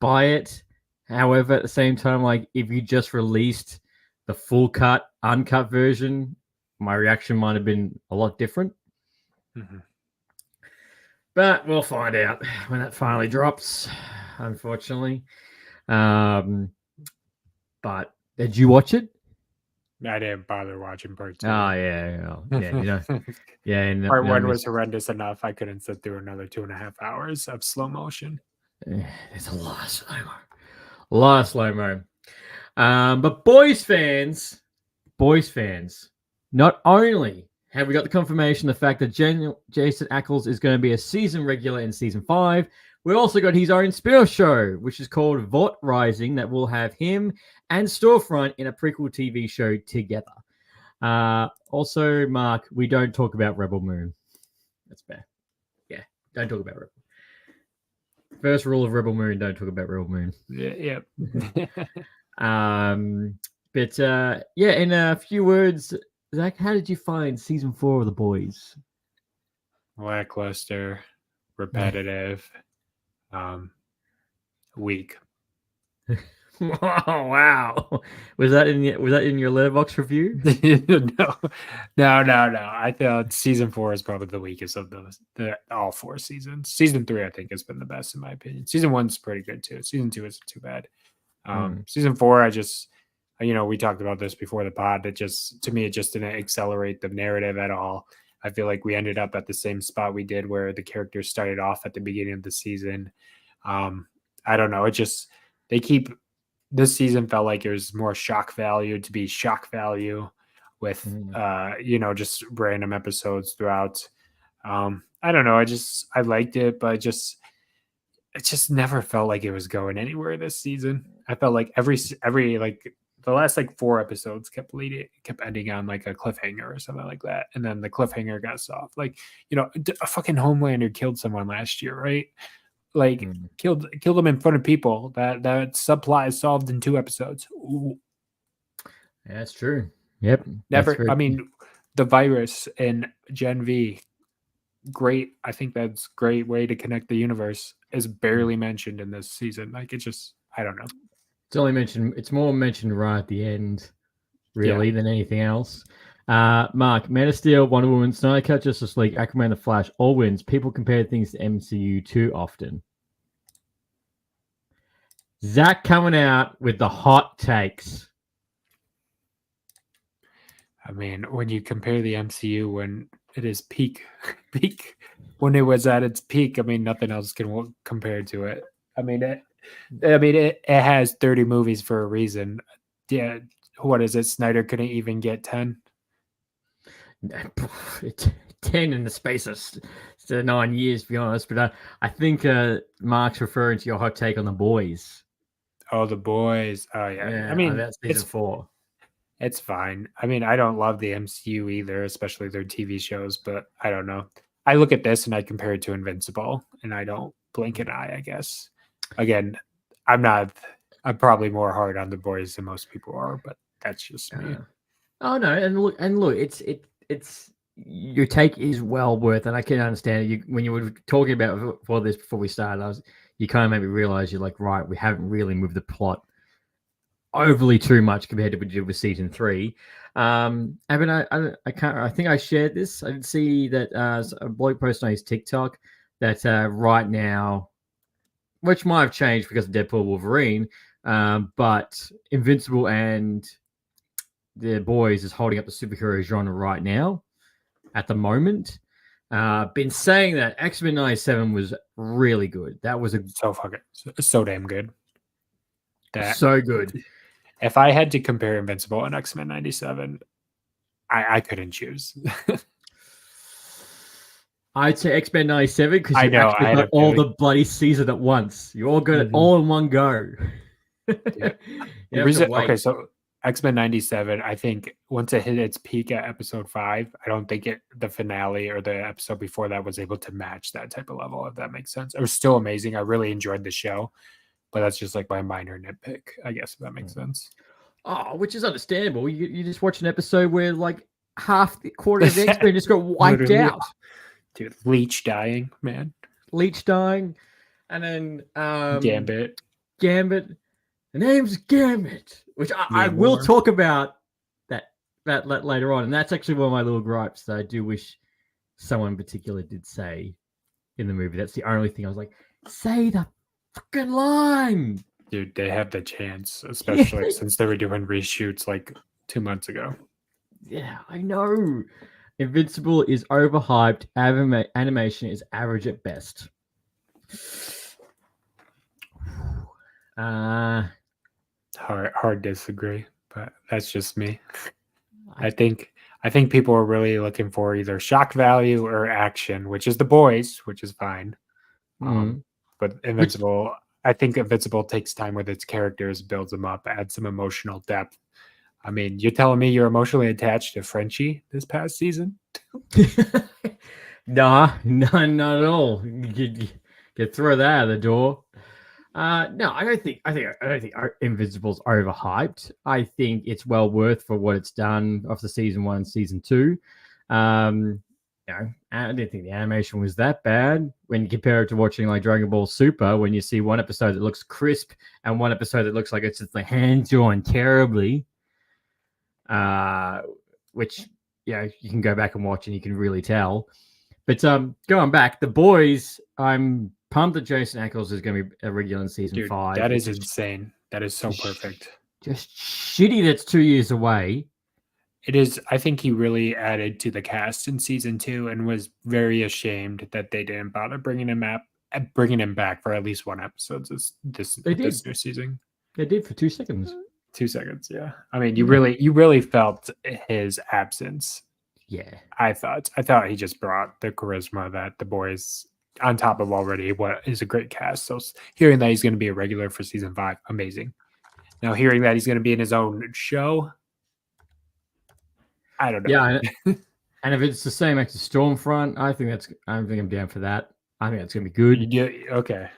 S2: by it. However, at the same time, like if you just released the full cut, uncut version, my reaction might have been a lot different.
S3: Mm-hmm.
S2: But we'll find out when that finally drops, unfortunately. But did you watch it?
S3: I didn't bother watching Part 2.
S2: Oh, yeah.
S3: Part 1 was horrendous enough. I couldn't sit through another 2.5 hours of slow motion.
S2: It's a lot of slow-mo. But boys fans, not only have we got the confirmation the fact that Jason Ackles is going to be a season regular in season 5, we also got his own spin-off show, which is called Vought Rising, that will have him and Storefront in a prequel TV show together. Also, Mark, we don't talk about Rebel Moon. That's bad. Yeah, don't talk about Rebel. First rule of Rebel Moon: don't talk about Rebel Moon.
S3: Yeah.
S2: In a few words, Zach, how did you find season 4 of The Boys?
S3: Lackluster, repetitive, weak.
S2: Oh wow! Was that in your Letterboxd review?
S3: No. I thought season 4 is probably the weakest of those. All 4 seasons. Season 3, I think, has been the best in my opinion. Season 1's pretty good too. Season 2 isn't too bad. Season 4, I just, we talked about this before the pod. It just, to me, it just didn't accelerate the narrative at all. I feel like we ended up at the same spot we did where the characters started off at the beginning of the season. I don't know. This season felt like it was more shock value to be shock value with, just random episodes throughout. I don't know. I liked it, but it just never felt like it was going anywhere this season. I felt like every like the last like 4 episodes kept ending on like a cliffhanger or something like that, and then the cliffhanger got soft. Like, a fucking Homelander killed someone last year, right? Like killed them in front of people. That subplot is solved in 2 episodes. Ooh.
S2: Yeah, that's true. Yep.
S3: Never. I mean, the virus in Gen V. Great. I think that's a great way to connect the universe. Is barely mentioned in this season. Like, it's just, I don't know.
S2: It's only mentioned. It's more mentioned right at the end, really, than anything else. Mark, Man of Steel, Wonder Woman, Snyder Cut, Justice League, Aquaman, The Flash, all wins. People compare things to MCU too often. Zack coming out with the hot takes.
S3: I mean, when you compare the MCU when it is peak, when it was at its peak, I mean, nothing else can compare to it. I mean, it has 30 movies for a reason. Yeah, what is it? Snyder couldn't even get 10.
S2: 10 in the space of 9 years, to be honest. But I think Mark's referring to your hot take on The Boys.
S3: Oh, The Boys. Oh, yeah. I mean,
S2: that's season 4.
S3: It's fine. I mean, I don't love the MCU either, especially their TV shows, but I don't know. I look at this and I compare it to Invincible, and I don't blink an eye, I guess. Again, I'm probably more hard on The Boys than most people are, but that's just me.
S2: Oh no, and look, it's your take is well worth, and I can understand it. When you were talking about before we started, you kind of made me realize you're like, right, we haven't really moved the plot overly too much compared to what we did with season 3. I mean, I think I shared this. I did see that a blog post on his TikTok that right now, which might have changed because of Deadpool Wolverine, but Invincible and The Boys is holding up the superhero genre right now at the moment. Been saying that X-Men 97 was really good. That was
S3: so damn good.
S2: So good.
S3: If I had to compare Invincible and X-Men 97, I couldn't choose.
S2: I'd say X-Men 97 because
S3: I
S2: actually got all the bloody season at once. You all got it all in one go.
S3: Okay, so X-Men 97, I think once it hit its peak at episode 5, I don't think the finale or the episode before that was able to match that type of level, if that makes sense. It was still amazing. I really enjoyed the show. But that's just like my minor nitpick, I guess, if that makes sense.
S2: Oh, which is understandable. You just watch an episode where like half the quarter of the X-Men just got wiped out.
S3: Dude, Leech dying, man.
S2: Leech dying. And then
S3: Gambit.
S2: The name's Gambit, which I will talk about that later on. And that's actually one of my little gripes that I do wish someone in particular did say in the movie. That's the only thing I was like, say the fucking line.
S3: Dude, they have the chance, especially since they were doing reshoots like 2 months ago.
S2: Yeah, I know. Invincible is overhyped. Animation is average at best.
S3: Hard disagree, but that's just me. I think people are really looking for either shock value or action, which is The Boys, which is fine. But Invincible, I think Invincible takes time with its characters, builds them up, adds some emotional depth. I mean, you're telling me you're emotionally attached to Frenchie this past season?
S2: Nah, not at all. You throw that out of the door. No, I don't think Invincible's overhyped. I think it's well worth for what it's done after season 1, season 2. I didn't think the animation was that bad when you compare it to watching like Dragon Ball Super, when you see one episode that looks crisp and one episode that looks like it's just the hand drawn terribly. Which you can go back and watch and you can really tell. But going back, The Boys, I'm pumped that Jason Ackles is going to be a regular in season 5.
S3: That is insane. That is so perfect.
S2: Just shitty that's 2 years away.
S3: It is. I think he really added to the cast in season 2 and was very ashamed that they didn't bother bringing him back for at least one episode this new season.
S2: They did for 2 seconds.
S3: 2 seconds, yeah. I mean, you really felt his absence.
S2: Yeah,
S3: I thought he just brought the charisma that The Boys, on top of already what is a great cast. So hearing that he's going to be a regular for season 5, amazing. Now hearing that he's going to be in his own show, I don't know.
S2: Yeah, and if it's the same as Stormfront, I think I'm down for that. I think that's going to be good.
S3: Yeah, okay.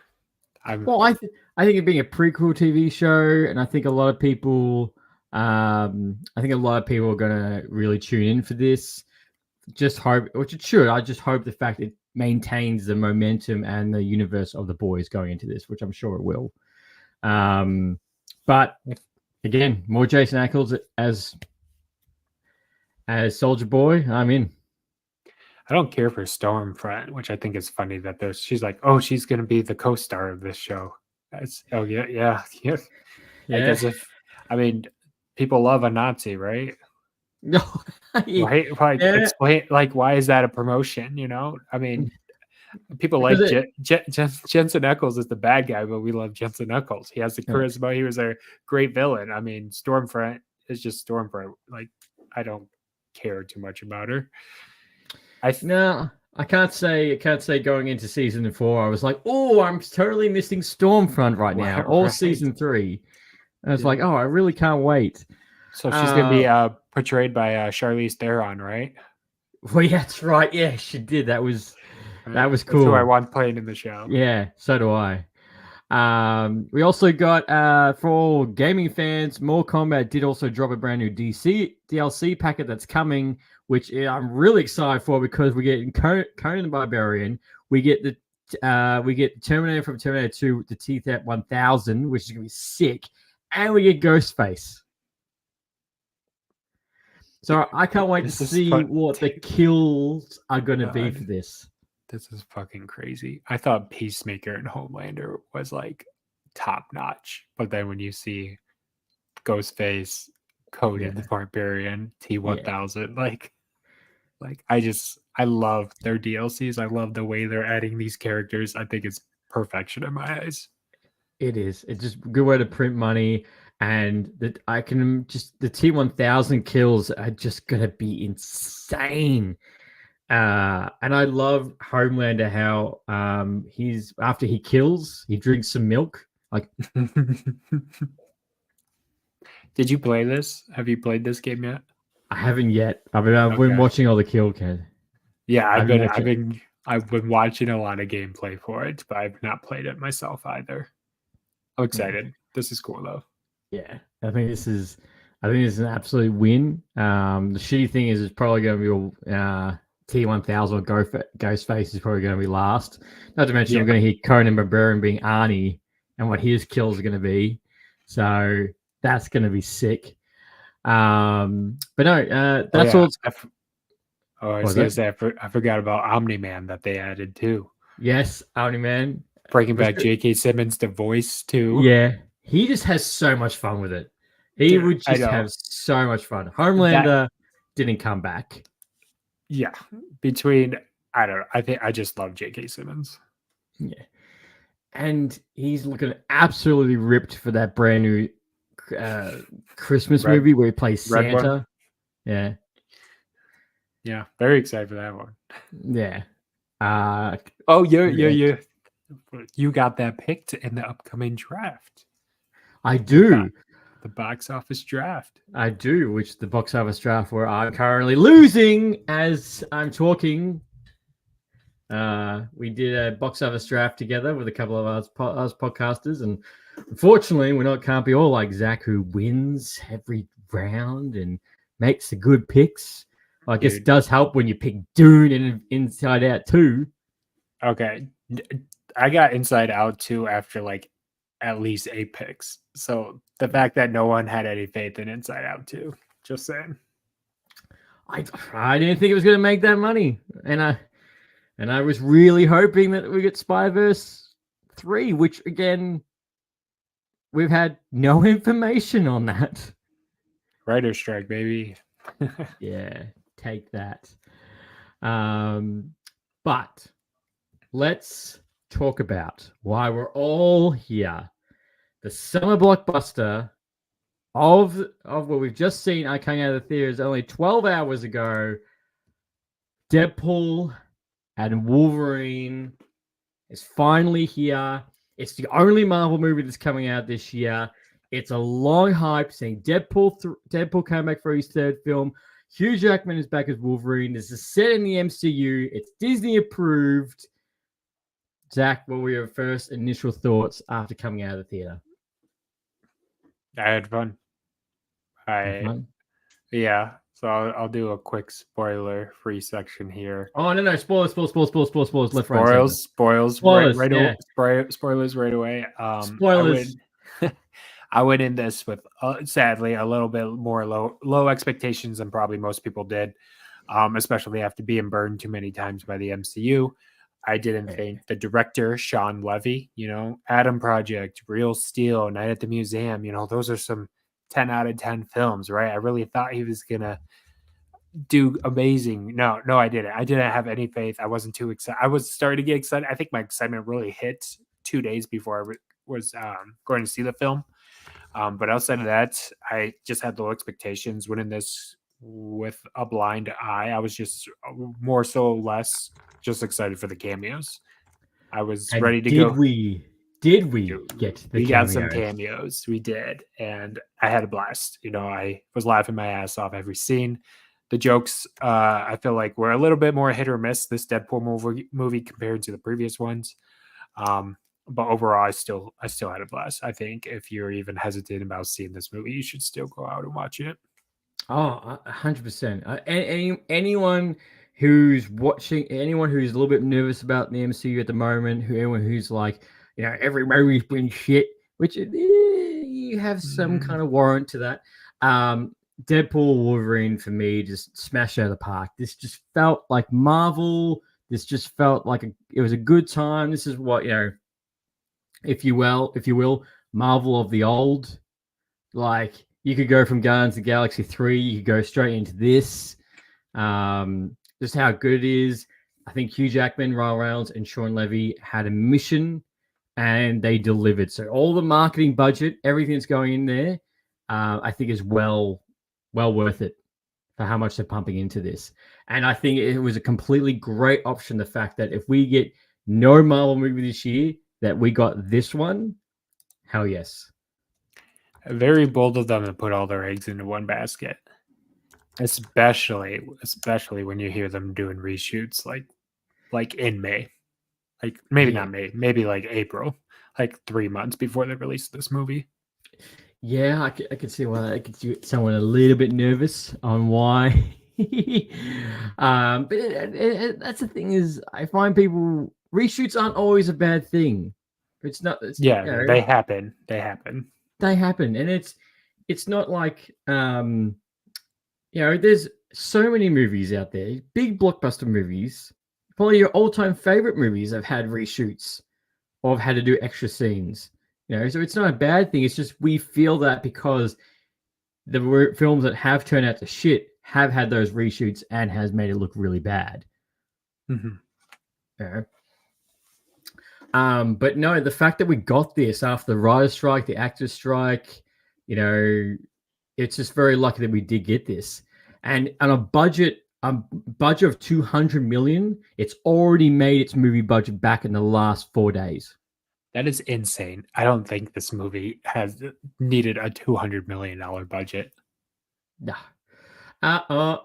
S2: I think it being a prequel TV show, and I think a lot of people are going to really tune in for this. Just hope, which it should. I just hope the fact it maintains the momentum and the universe of The Boys going into this, which I'm sure it will. But again, more Jason Ackles as Soldier Boy, I'm in.
S3: I don't care for Stormfront, which I think is funny that she's like, oh, she's going to be the co-star of this show. Yeah. I mean, people love a Nazi, right?
S2: No,
S3: explain, like, why is that a promotion? I mean, people like Jensen Ackles is the bad guy, but we love Jensen Ackles. He has the charisma. He was a great villain. I mean, Stormfront is just Stormfront. Like, I don't care too much about her. I can't say going into season 4, I was like, oh, I'm totally missing Stormfront right now. Or season 3. I was like, oh, I really can't wait. So she's going to be portrayed by Charlize Theron, right?
S2: Well, yeah, that's right. Yeah, she did. That was cool. That's
S3: who I want playing in the show.
S2: Yeah, so do I. We also got, for all gaming fans, More Kombat did also drop a brand new DLC packet that's coming, which I'm really excited for because we get Conan the Barbarian. We get Terminator from Terminator 2, the T-1000, which is going to be sick. And we get Ghostface. So I can't wait to see what the kills are going to be for this.
S3: This is fucking crazy. I thought Peacemaker and Homelander was like top notch, but then when you see Ghostface, Conan the Barbarian, T-1000, like I love their DLCs. I love the way they're adding these characters. I think it's perfection in my eyes.
S2: It is. It's just a good way to print money, and the T-1000 kills are just gonna be insane. And I love Homelander, how he's after he kills, he drinks some milk. Like,
S3: did you play this? Have you played this game yet?
S2: I haven't yet. I've been watching all the kill cam.
S3: Yeah, I've been watching a lot of gameplay for it, but I've not played it myself either. I'm excited. This is cool though.
S2: Yeah, I think this is an absolute win. The shitty thing is, it's probably going to be T-1000 or Ghostface is probably going to be last. Not to mention, we're going to hear Conan Barbarian being Arnie and what his kills are going to be. So that's going to be sick. But no, that's all.
S3: I was going to say, I forgot about Omni-Man that they added too.
S2: Yes, Omni-Man.
S3: Bringing back J.K. Simmons to voice too.
S2: Yeah, he just has so much fun with it. He would just have so much fun. Homelander didn't come back.
S3: Yeah, I don't know. I think I just love J.K. Simmons.
S2: Yeah, and he's looking absolutely ripped for that brand new Christmas movie where he plays Santa. Yeah, very excited for that one. Yeah.
S3: You got that picked in the upcoming draft.
S2: I do.
S3: The box office draft.
S2: I do, which the box office draft where I'm currently losing as I'm talking. We did a box office draft together with a couple of us podcasters, and unfortunately, can't be all like Zack, who wins every round and makes the good picks. I guess it
S3: Dude.
S2: does help when you pick Dune and Inside Out too.
S3: Okay. I got Inside Out too after like at least 8 picks. So the fact that no one had any faith in Inside Out too, just saying.
S2: I didn't think it was going to make that money, and I was really hoping that we get Spider-Verse 3, which again we've had no information on that.
S3: Writer's strike, baby.
S2: Yeah, take that. But let's talk about why we're all here. The summer blockbuster of what we've just seen coming out of the theaters only 12 hours ago. Deadpool and Wolverine is finally here. It's the only Marvel movie that's coming out this year. It's a long hype. Seeing Deadpool come back for his third film. Hugh Jackman is back as Wolverine. This is set in the MCU. It's Disney approved. Zach, what were your first initial thoughts after coming out of the theater?
S3: I had fun. Yeah. So I'll do a quick spoiler-free section here.
S2: Oh no! Spoilers! Left, right,
S3: Spoilers right away.
S2: Spoilers.
S3: I went in this with sadly a little bit more low expectations than probably most people did, especially after being burned too many times by the MCU. I didn't think the director, Sean Levy, Adam Project, Real Steel, Night at the Museum, those are some 10 out of 10 films, right? I really thought he was going to do amazing. No, I didn't. I didn't have any faith. I wasn't too excited. I was starting to get excited. I think my excitement really hit 2 days before I was going to see the film. But outside of that, I just had low expectations. Went in this with a blind eye. I was just more so less just excited for the cameos. I was ready to go.
S2: Did we get the
S3: We got some cameos. We did. And I had a blast. I was laughing my ass off every scene. The jokes, I feel like were a little bit more hit or miss this Deadpool movie compared to the previous ones. But overall, I still had a blast. I think if you're even hesitant about seeing this movie, you should still go out and watch it.
S2: Oh, 100%. Anyone who's watching, anyone who's a little bit nervous about the MCU at the moment, anyone who's like, every movie's been shit, which you have some kind of warrant to that. Deadpool Wolverine for me just smashed out of the park. This just felt like Marvel. This just felt like it was a good time. This is what, if you will, Marvel of the old. Like, you could go from Guardians of the Galaxy 3, you could go straight into this. Just how good it is. I think Hugh Jackman, Ryan Reynolds, and Sean Levy had a mission, and they delivered. So all the marketing budget, everything that's going in there, I think is well worth it for how much they're pumping into this. And I think it was a completely great option, the fact that if we get no Marvel movie this year, that we got this one, hell yes.
S3: Very bold of them to put all their eggs into one basket, especially when you hear them doing reshoots like in May, like maybe not May, maybe like April, like 3 months before they release this movie.
S2: Yeah, I could see why I could see someone a little bit nervous on why. But that's the thing is, I find people reshoots aren't always a bad thing. It's not.
S3: They happen.
S2: They happen, and it's not like there's so many movies out there, big blockbuster movies. Probably your all-time favorite movies have had reshoots or have had to do extra scenes. So it's not a bad thing. It's just we feel that because the films that have turned out to shit have had those reshoots and has made it look really bad.
S3: Mm-hmm.
S2: But no, the fact that we got this after the writer's strike, the actor's strike, it's just very lucky that we did get this. And on a budget of 200 million, it's already made its movie budget back in the last 4 days.
S3: That is insane. I don't think this movie has needed a $200 million budget.
S2: Nah. A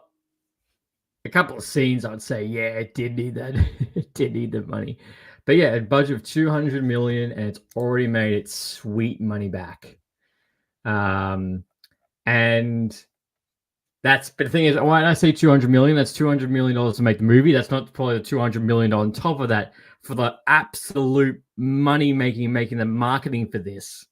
S2: couple of scenes, I'd say, yeah, it did need that. It did need the money. But yeah, a budget of 200 million, and it's already made its sweet money back. And But the thing is, when I say 200 million, that's 200 million dollars to make the movie. That's not probably the 200 million on top of that for the absolute money making the marketing for this.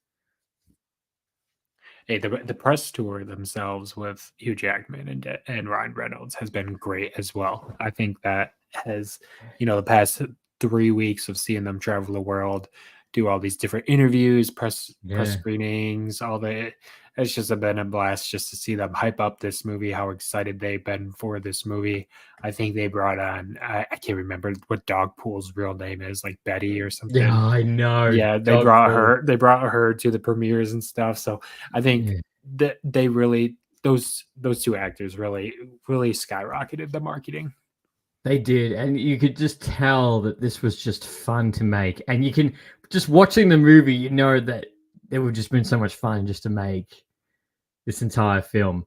S3: Hey, the press tour themselves with Hugh Jackman and Ryan Reynolds has been great as well. I think that has, the past 3 weeks of seeing them travel the world, do all these different interviews, press
S2: Yeah.
S3: screenings, all the. It's just been a blast just to see them hype up this movie, how excited they've been for this movie. I think they brought on, I can't remember what Dogpool's real name is, like Betty or
S2: Yeah,
S3: something.
S2: I know.
S3: Yeah,
S2: Dogful.
S3: they brought her to the premieres and stuff. So I think
S2: Yeah.
S3: that they really those two actors really skyrocketed the marketing.
S2: They did, and you could just tell that this was just fun to make. And you can just watching the movie, you know that it would just been so much fun just to make this entire film.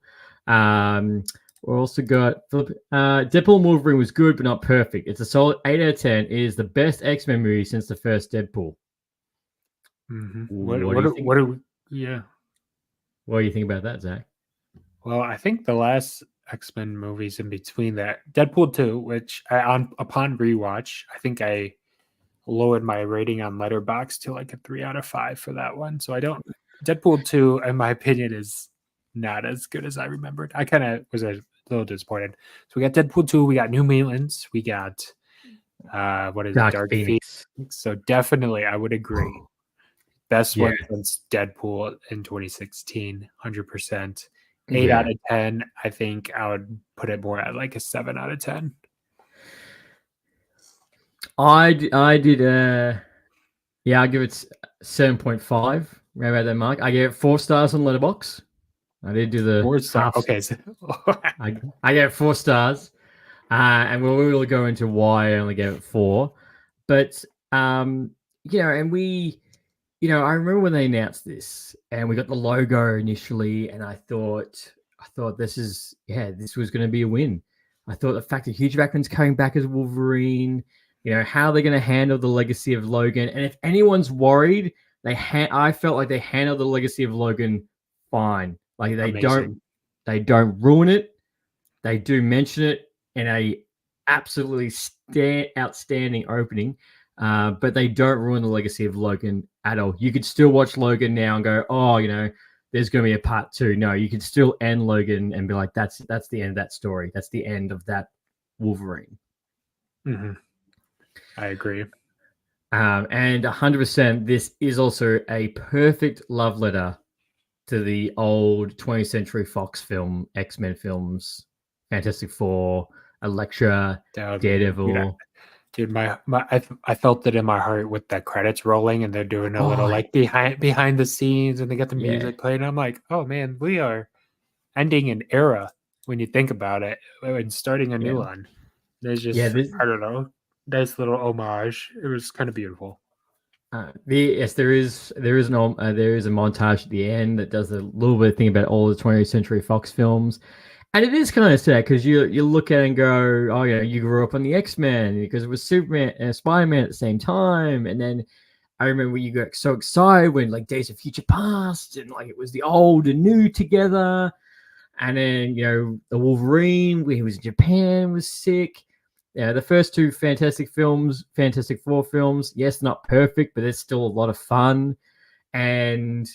S2: We also got Deadpool Wolverine was good but not perfect. It's a solid 8 out of 10. It is the best X-Men movie since the first Deadpool.
S3: Mm-hmm.
S2: What do you think?
S3: Yeah.
S2: What do you think about that, Zach?
S3: Well, I think the last X-Men movies in between that, Deadpool 2, which upon rewatch, I think I lowered my rating on Letterboxd to like a 3 out of 5 for that one. So I don't Deadpool 2, in my opinion, is not as good as I remembered. I kind of was a little disappointed. So we got Deadpool 2, we got New Mutants, we got what is it,
S2: Dark
S3: Dark Phoenix.
S2: Phoenix.
S3: So definitely I would agree. Best
S2: Yeah.
S3: one since Deadpool in 2016, 100%. 8
S2: Yeah.
S3: out of 10. I think I would put it more at like a 7 out of 10.
S2: I did yeah, I give it 7.5 right about that mark. I gave it 4 stars on Letterbox. I did do the
S3: 4 star.
S2: half.
S3: Okay. So
S2: I gave it 4 stars, and we will go into why I only gave it 4. But and I remember when they announced this, and we got the logo initially, and I thought this was going to be a win. I thought the fact that Hugh Jackman's coming back as Wolverine, how they're going to handle the legacy of Logan, and if anyone's worried, I felt like they handled the legacy of Logan fine. Like
S3: amazing.
S2: they don't ruin it. They do mention it in a absolutely outstanding opening, but they don't ruin the legacy of Logan at all. You could still watch Logan now and go, oh, there's going to be a part 2. No, you could still end Logan and be like, that's the end of that story. That's the end of that Wolverine.
S3: Mm-hmm. I agree.
S2: And 100%, this is also a perfect love letter to the old 20th Century Fox film, X-Men films, Fantastic Four, Elektra, Daredevil.
S3: Dude, I felt it in my heart with the credits rolling, and they're doing a little like behind the scenes, and they got the music playing. I'm like, oh man, we are ending an era when you think about it, and starting a new one. There's just I don't know, nice little homage. It was kind of beautiful.
S2: There is a montage at the end that does a little bit of thing about all the 20th Century Fox films. And it is kind of sad because you look at it and go, oh, yeah, you grew up on the X-Men because it was Superman and Spider-Man at the same time. And then I remember you got so excited when like Days of Future Past and like it was the old and new together. And then, the Wolverine, when he was in Japan, was sick. Yeah, the first 2 Fantastic Four films, yes, not perfect, but it's still a lot of fun. And,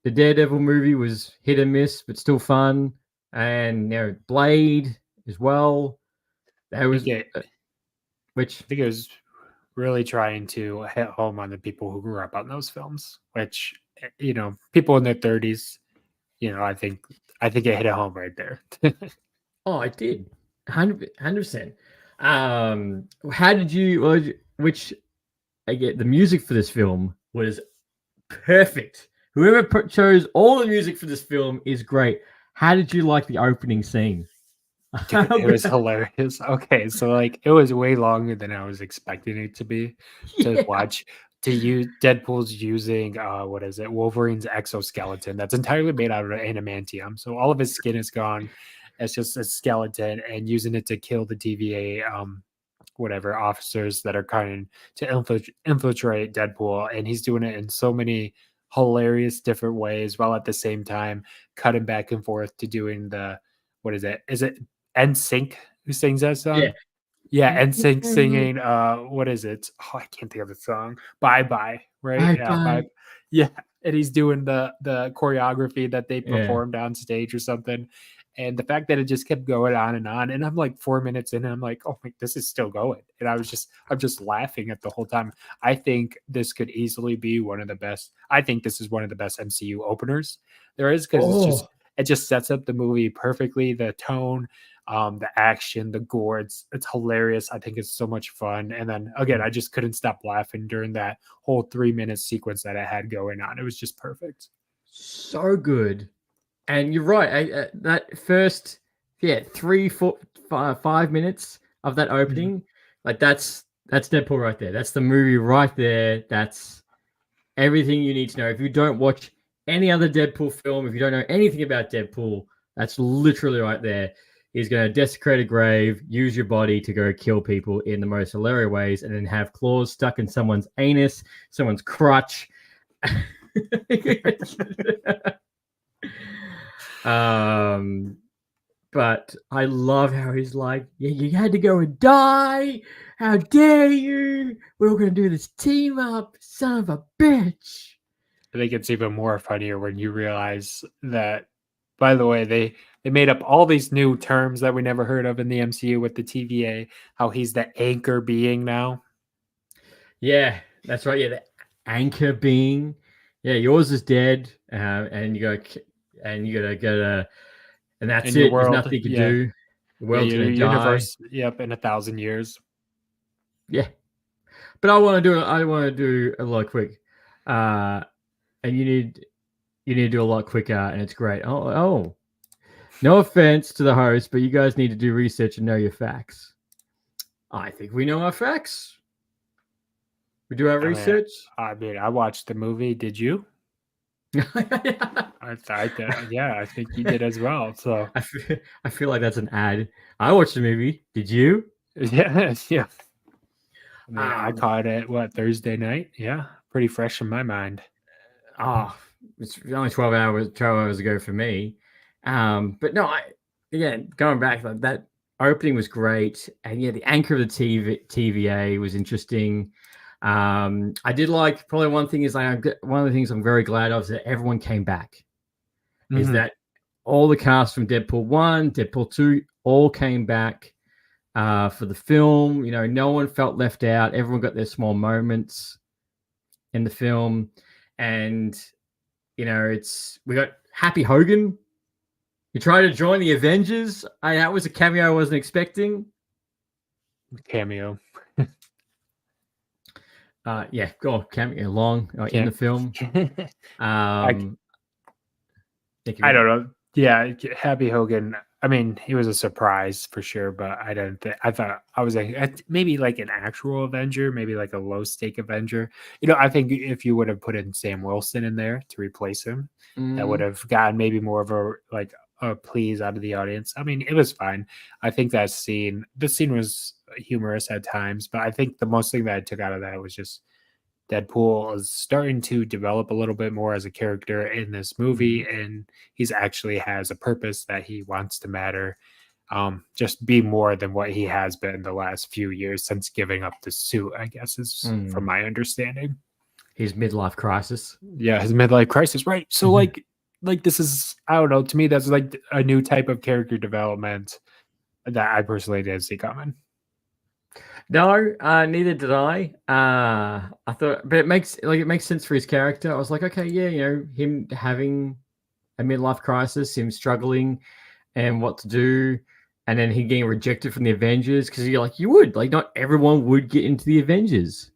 S2: the Daredevil movie was hit and miss, but still fun. And Blade as well. That was which
S3: I think it was really trying to hit home on the people who grew up on those films. Which people in their 30s, I think it hit a home right there.
S2: Oh, it did, 100%. How did you? Which I get the music for this film was perfect. Whoever chose all the music for this film is great. How did you like the opening scene?
S3: Dude, it was hilarious. Okay, so like it was way longer than I was expecting it to be to watch. To use Deadpool's using what is it? Wolverine's exoskeleton that's entirely made out of adamantium. So all of his skin is gone. It's just a skeleton, and using it to kill the TVA whatever officers that are trying to infiltrate Deadpool, and he's doing it in so many hilarious different ways, while at the same time cutting back and forth to doing the, what is it? Is it NSYNC who sings that song?
S2: Yeah.
S3: Yeah, NSYNC singing what is it? Oh, I can't think of the song. Bye Bye, right? Yeah,
S2: Bye.
S3: Bye. Yeah, and he's doing the choreography that they
S2: Yeah.
S3: performed on stage or something. And the fact that it just kept going on, and I'm like 4 minutes in, and I'm like, oh my, this is still going. And I'm just laughing at the whole time. I think this could easily be one of the best. I think this is one of the best MCU openers there is, because
S2: Oh,
S3: it just sets up the movie perfectly. The tone, the action, the gore, it's hilarious. I think it's so much fun. And then again, I just couldn't stop laughing during that whole 3 minute sequence that I had going on. It was just perfect.
S2: so good. And you're right. That first, 3, 4, 5 minutes of that opening, like that's Deadpool right there. That's the movie right there. That's everything you need to know. If you don't watch any other Deadpool film, if you don't know anything about Deadpool, that's literally right there. He's going to desecrate a grave, use your body to go kill people in the most hilarious ways, and then have claws stuck in someone's anus, someone's crotch. But I love how he's like, yeah, you had to go and die. How dare you? We're all going to do this team up, son of a bitch.
S3: I think it's even more funnier when you realize that, by the way, they made up all these new terms that we never heard of in the MCU with the TVA, how he's the anchor being now.
S2: Yeah, that's right. Yeah, the anchor being. Yeah, yours is dead, and you gotta go, and that's
S3: In your
S2: it. There's
S3: world,
S2: nothing you can
S3: yeah.
S2: do. The world's
S3: your
S2: gonna die.
S3: universe, yep, in 1,000 years.
S2: Yeah, but I want to do a lot quick, and you need to do a lot quicker, and it's great. Oh, no offense to the host, but you guys need to do research and know your facts. I think we know our facts. We do our research.
S3: I watched the movie. Did you? I think you did as well. So
S2: I feel like that's an ad. I watched the movie. Did you?
S3: yeah. I mean, I caught it Thursday night. Yeah, pretty fresh in my mind.
S2: Oh, it's only 12 hours ago for me. But no, again, going back, like that opening was great, and yeah, the anchor of the TVA was interesting. I did like, probably one thing is one of the things I'm very glad of is that everyone came back. Is that all the cast from Deadpool 1, Deadpool 2 all came back for the film. You know, no one felt left out. Everyone got their small moments in the film. And, you know, we got Happy Hogan. He tried to join the Avengers. That was a cameo I wasn't expecting.
S3: Cameo.
S2: Yeah, go on, cameo long in the film.
S3: I don't know. Yeah, Happy Hogan. I mean, he was a surprise for sure, but I thought I was maybe like an actual Avenger, maybe like a low stake Avenger. You know, I think if you would have put in Sam Wilson in there to replace him, that would have gotten maybe more of a please out of the audience. I mean, it was fine. I think the scene was humorous at times, but I think the most thing that I took out of that was just Deadpool is starting to develop a little bit more as a character in this movie, and he's actually has a purpose that he wants to matter. Just be more than what he has been the last few years since giving up the suit, I guess, is from my understanding.
S2: His midlife crisis.
S3: Yeah, his midlife crisis, right? So like this is, I don't know, to me that's like a new type of character development that I personally didn't see coming.
S2: No, neither did I. I thought, but it makes sense for his character. I was like, okay, yeah, you know, him having a midlife crisis, him struggling, and what to do, and then he getting rejected from the Avengers because you would not everyone would get into the Avengers,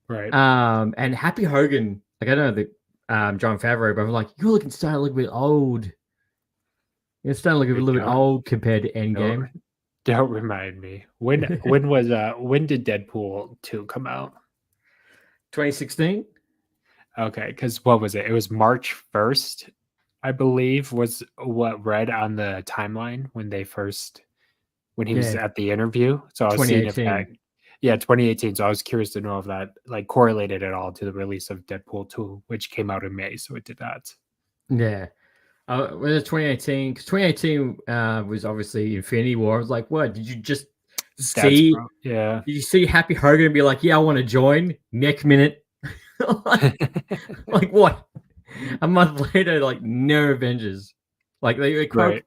S3: right?
S2: And Happy Hogan, like I don't know the John Favreau, but I'm like, you're starting to look a bit old. You're starting to look a little bit old compared to Endgame.
S3: Don't remind me. When did Deadpool 2 come out?
S2: 2016.
S3: Okay, because what was it? It was March 1st, I believe, was what read on the timeline when he was at the interview. So I was seeing if that. Yeah, 2018. So I was curious to know if that like correlated at all to the release of Deadpool 2, which came out in May. So it did that.
S2: Yeah. When it's 2018, because 2018 was obviously Infinity War. I was like, what? Did you just see?
S3: Yeah.
S2: Did you see Happy Hogan and be like, yeah, I want to join? Next minute. like what? A month later, like no Avengers. Like
S3: Right.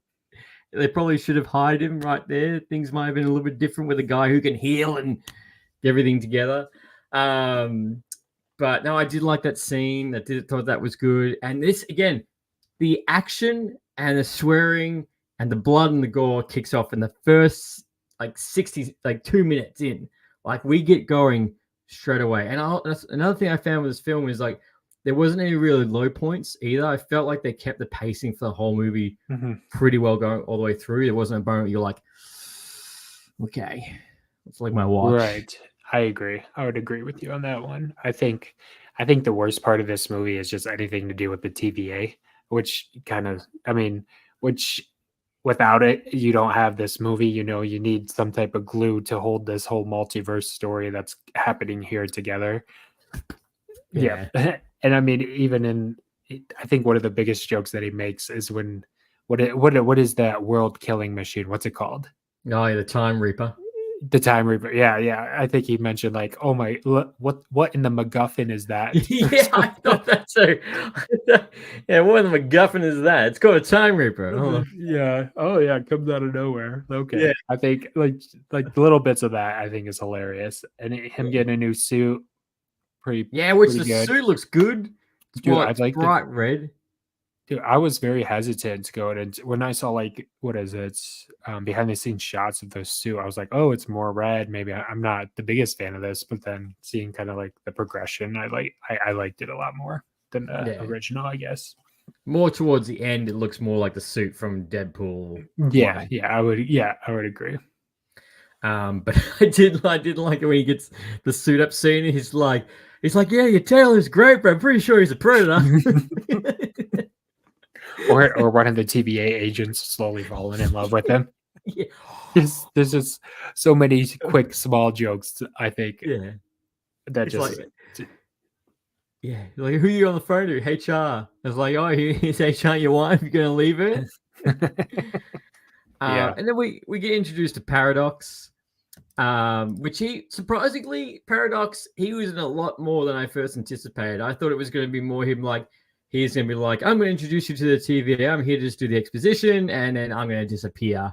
S2: they probably should have hired him right there. Things might have been a little bit different with a guy who can heal and get everything together. But no, I did like that scene. Thought that was good. And this again, the action and the swearing and the blood and the gore kicks off in the first like 2 minutes in. Like we get going straight away. And another thing I found with this film is like there wasn't any really low points either. I felt like they kept the pacing for the whole movie pretty well going all the way through. There wasn't a moment you're like, okay, it's like my watch.
S3: Right. I agree. I would agree with you on that one. I think the worst part of this movie is just anything to do with the TVA, which without it, you don't have this movie. You need some type of glue to hold this whole multiverse story that's happening here together. Yeah. And I mean, I think one of the biggest jokes that he makes is when what is that world killing machine? What's it called?
S2: Oh, yeah, the Time Reaper.
S3: The Time Reaper. Yeah. I think he mentioned like, oh my, what in the MacGuffin is that?
S2: Yeah, I thought that too. Yeah, what in the MacGuffin is that? It's called a Time Reaper.
S3: Yeah. Oh yeah, it comes out of nowhere. Okay.
S2: Yeah.
S3: I think like little bits of that I think is hilarious, and him getting a new suit, pretty
S2: the
S3: good.
S2: suit looks good. It's
S3: Dude,
S2: bright, bright red.
S3: Dude, I was very hesitant to go in, and when I saw like what is it, behind the scenes shots of those suit, I was like, oh, it's more red. Maybe I'm not the biggest fan of this, but then seeing kind of like the progression, I liked it a lot more than the original, I guess.
S2: More towards the end, it looks more like the suit from Deadpool.
S3: Yeah, I would agree.
S2: But I did like it when he gets the suit up scene. And he's like, yeah, your tailor is great, but I'm pretty sure he's a predator.
S3: or one of the TVA agents slowly falling in love with him.
S2: Yeah.
S3: There's just so many quick, small jokes, I think.
S2: Yeah.
S3: That just.
S2: Yeah. Like, who are you on the phone to? HR. It's like, oh, he's HR, your wife. You're going to leave her?
S3: Yeah.
S2: And then we get introduced to Paradox, which Paradox, he was in a lot more than I first anticipated. I thought it was going to be more him like, he's going to be like, I'm going to introduce you to the TVA. I'm here to just do the exposition, and then I'm going to disappear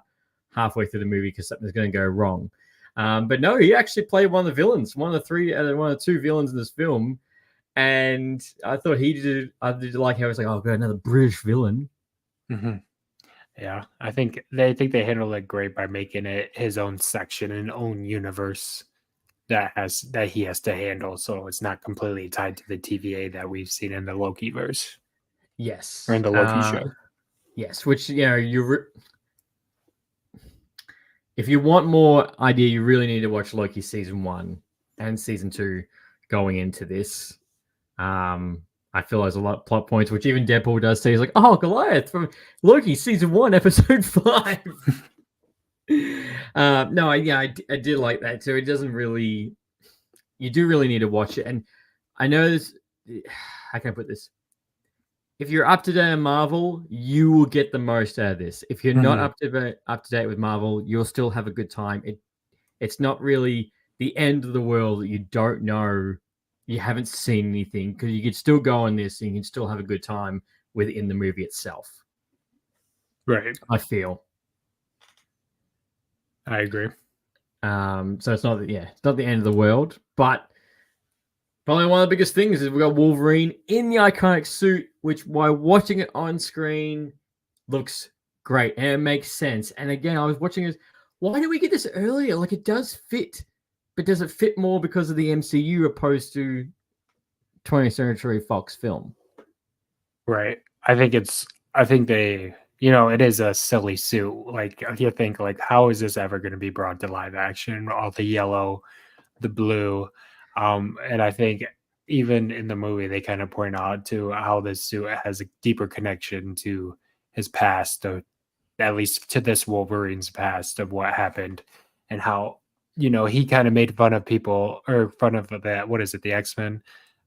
S2: halfway through the movie because something's going to go wrong. But no, he actually played one of the villains, one of the two villains in this film. And I thought I did like how he was like, oh, I've got another British villain.
S3: Mm-hmm. Yeah, I think they handled it great by making it his own section and own universe that he has to handle, so it's not completely tied to the TVA that we've seen in the Loki verse.
S2: Yes,
S3: or in the Loki show.
S2: Yes, which if you want more idea, you really need to watch Loki season 1 and season 2 going into this. I feel there's a lot of plot points, which even Deadpool does say. He's like, oh, Goliath from Loki season 1, episode 5. No, I did like that too. It doesn't really, you do really need to watch it. And I know this, how can I put this? If you're up to date on Marvel, you will get the most out of this. If you're not up to date with Marvel, you'll still have a good time. It's not really the end of the world that you don't know, you haven't seen anything, because you could still go on this and you can still have a good time within the movie itself.
S3: Right.
S2: I feel.
S3: I agree.
S2: So it's not the end of the world, but probably one of the biggest things is we got Wolverine in the iconic suit, which while watching it on screen looks great and it makes sense. And again, I was watching this. Why did we get this earlier? Like, it does fit, but does it fit more because of the MCU opposed to 20th Century Fox film?
S3: Right. I think they, it is a silly suit. Like, if you think, like, how is this ever going to be brought to live action? All the yellow, the blue. And I think even in the movie, they kind of point out to how this suit has a deeper connection to his past, at least to this Wolverine's past, of what happened and how he kind of made fun of people or fun of that. What is it? The X-Men,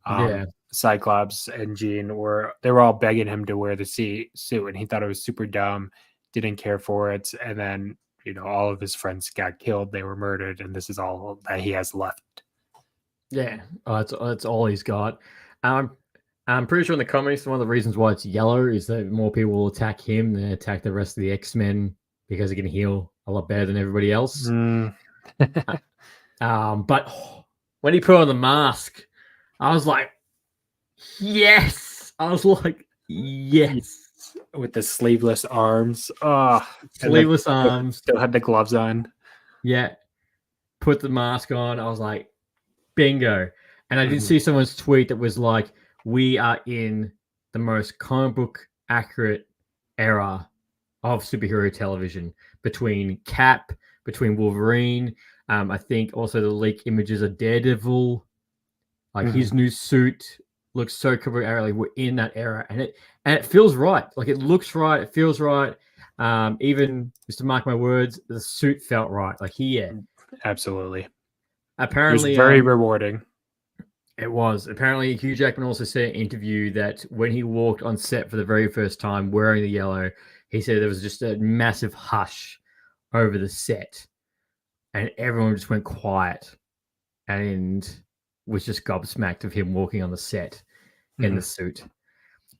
S2: Yeah.
S3: Cyclops and Jean they were all begging him to wear the suit, and he thought it was super dumb, didn't care for it, and then all of his friends got killed, they were murdered, and this is all that he has left.
S2: Yeah, that's all he's got. I'm pretty sure in the comics, one of the reasons why it's yellow is that more people will attack him than attack the rest of the X-Men because he can heal a lot better than everybody else. But when he put on the mask, I was like, yes! I was like, yes!
S3: With the sleeveless arms.
S2: Sleeveless arms.
S3: Still had the gloves on.
S2: Yeah. Put the mask on. I was like, bingo. And I did see someone's tweet that was like, we are in the most comic book accurate era of superhero television between Cap, between Wolverine. I think also the leak images of Daredevil. Like his new suit looks so completely. We're in that era, and it feels right. Like it looks right, it feels right. Even just to mark my words, the suit felt right. Like
S3: absolutely.
S2: Apparently,
S3: it was very rewarding.
S2: It was. Apparently, Hugh Jackman also said in an interview that when he walked on set for the very first time wearing the yellow, he said there was just a massive hush over the set, and everyone just went quiet, and was just gobsmacked of him walking on the set in the suit.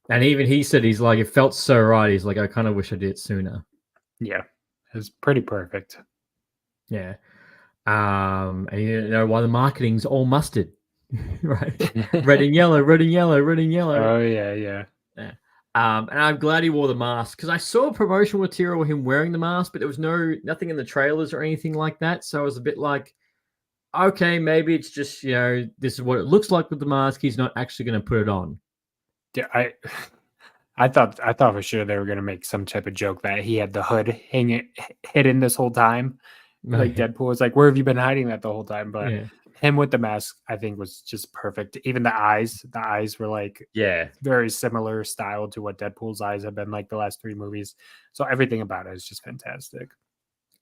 S2: And even he said, he's like, it felt so right. He's like, I kind of wish I did it sooner.
S3: Yeah, it was pretty perfect.
S2: Yeah. And you know why the marketing's all mustard, right? Red and yellow, red and yellow, red and yellow.
S3: Oh, yeah.
S2: And I'm glad he wore the mask because I saw promotional material of him wearing the mask, but there was nothing in the trailers or anything like that. So I was a bit like, okay, maybe it's just, this is what it looks like with the mask. He's not actually going to put it on.
S3: Yeah, I thought for sure they were going to make some type of joke that he had the hood hidden this whole time. Like Deadpool was like, where have you been hiding that the whole time? But him with the mask, I think, was just perfect. Even the eyes were like, very similar style to what Deadpool's eyes have been like the last 3 movies. So everything about it is just fantastic.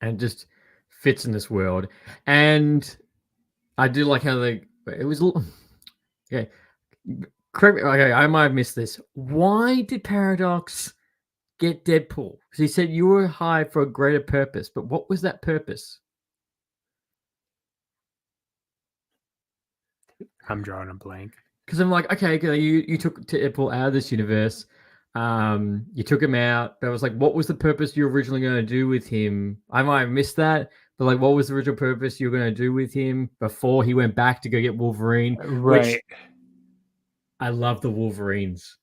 S2: And just fits in this world. And I do like how it was. Okay. Correct me. Okay, I might have missed this. Why did Paradox get Deadpool? Because he said you were hired for a greater purpose, but what was that purpose?
S3: I'm drawing a blank.
S2: Because I'm like, okay, you took Deadpool out of this universe. You took him out, but I was like, what was the purpose you were originally going to do with him? I might have missed that, but like, what was the original purpose you were going to do with him before he went back to go get Wolverine?
S3: Right.
S2: Which I love the Wolverines.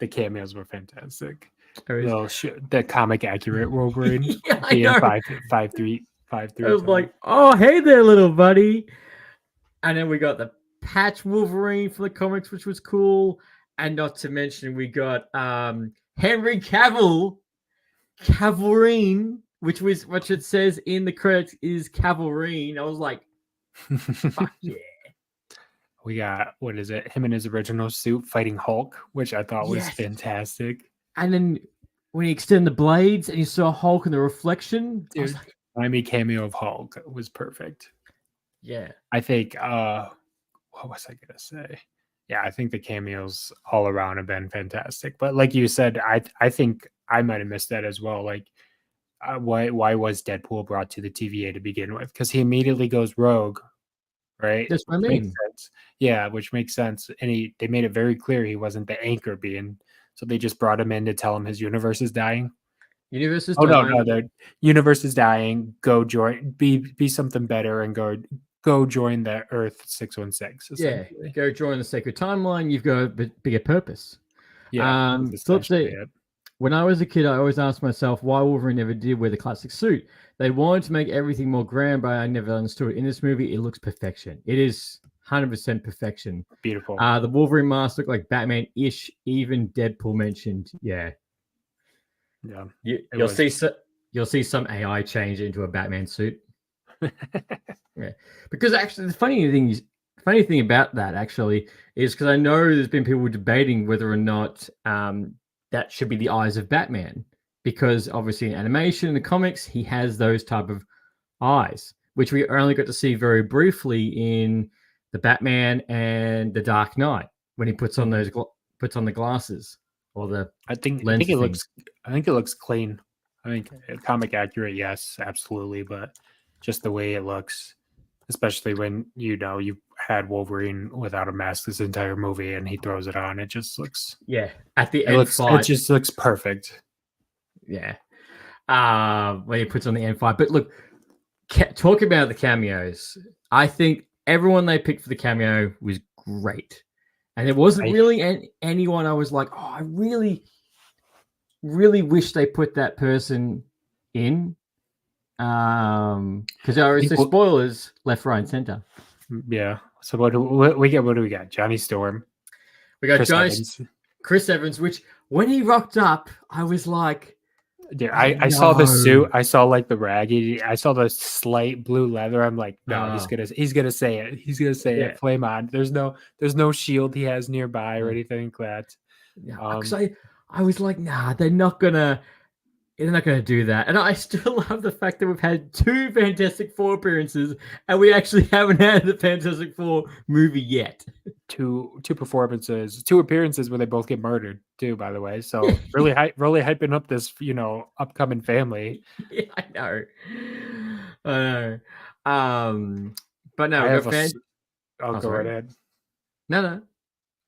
S3: The cameos were fantastic. The comic accurate Wolverine.
S2: Yeah, I know.
S3: 5'3".
S2: I was like, oh, hey there, little buddy. And then we got the patch Wolverine for the comics, which was cool. And not to mention, we got Henry Cavalrine, which it says in the credits is Cavalrine. I was like, fuck yeah.
S3: We got, what is it? Him in his original suit fighting Hulk, which I thought was fantastic.
S2: And then when he extended the blades and you saw Hulk in the reflection,
S3: dude,
S2: I was like,
S3: Miami cameo of Hulk was perfect.
S2: Yeah.
S3: I think, what was I going to say? Yeah, I think the cameos all around have been fantastic. But like you said, I think I might have missed that as well. Like, why was Deadpool brought to the TVA to begin with? Because he immediately goes rogue, right?
S2: That's what I mean.
S3: Yeah, which makes sense. And they made it very clear he wasn't the anchor being. So they just brought him in to tell him his universe is dying.
S2: Universe is dying.
S3: No, the universe is dying. Go join, be something better, and go join the Earth 616.
S2: Yeah, go join the sacred timeline. You've got a bigger purpose.
S3: Yeah.
S2: When I was a kid, I always asked myself why Wolverine never did wear the classic suit. They wanted to make everything more grand, but I never understood. In this movie, it looks perfection. It is 100% perfection.
S3: Beautiful.
S2: The Wolverine mask looked like Batman-ish. Even Deadpool mentioned,
S3: yeah.
S2: You'll see some AI change into a Batman suit. Yeah, because actually, the funny thing about that actually is because I know there's been people debating whether or not that should be the eyes of Batman, because obviously in animation, in the comics, he has those type of eyes, which we only got to see very briefly in the Batman and the Dark Knight when he puts on those puts on the glasses or the
S3: I think
S2: lens
S3: it
S2: thing.
S3: looks clean. I think comic accurate, yes, absolutely, but just the way it looks, especially when you had Wolverine without a mask this entire movie and he throws it on, it just looks
S2: at the end fight.
S3: It just looks perfect.
S2: Yeah. When he puts on the N5. But look, talk about the cameos. I think everyone they picked for the cameo was great. And there wasn't really anyone I was like, oh, I really, really wish they put that person in. Because there are spoilers left, right, and center.
S3: Yeah. So what do we got? Johnny Storm.
S2: We got Chris Evans, which when he rocked up, I was like,
S3: yeah, I saw the suit. I saw like the raggedy. I saw the slight blue leather. I'm like, no, he's gonna say it. He's gonna say it. Flame on. There's no shield he has nearby or anything like that.
S2: Yeah, I was like, nah, they're not gonna do that. And I still love the fact that we've had 2 Fantastic Four appearances, and we actually haven't had the Fantastic Four movie yet.
S3: 2 performances, 2 appearances where they both get murdered too, by the way. So really hyping up this, upcoming family.
S2: Yeah, I know. But no,
S3: I'll go right ahead.
S2: No.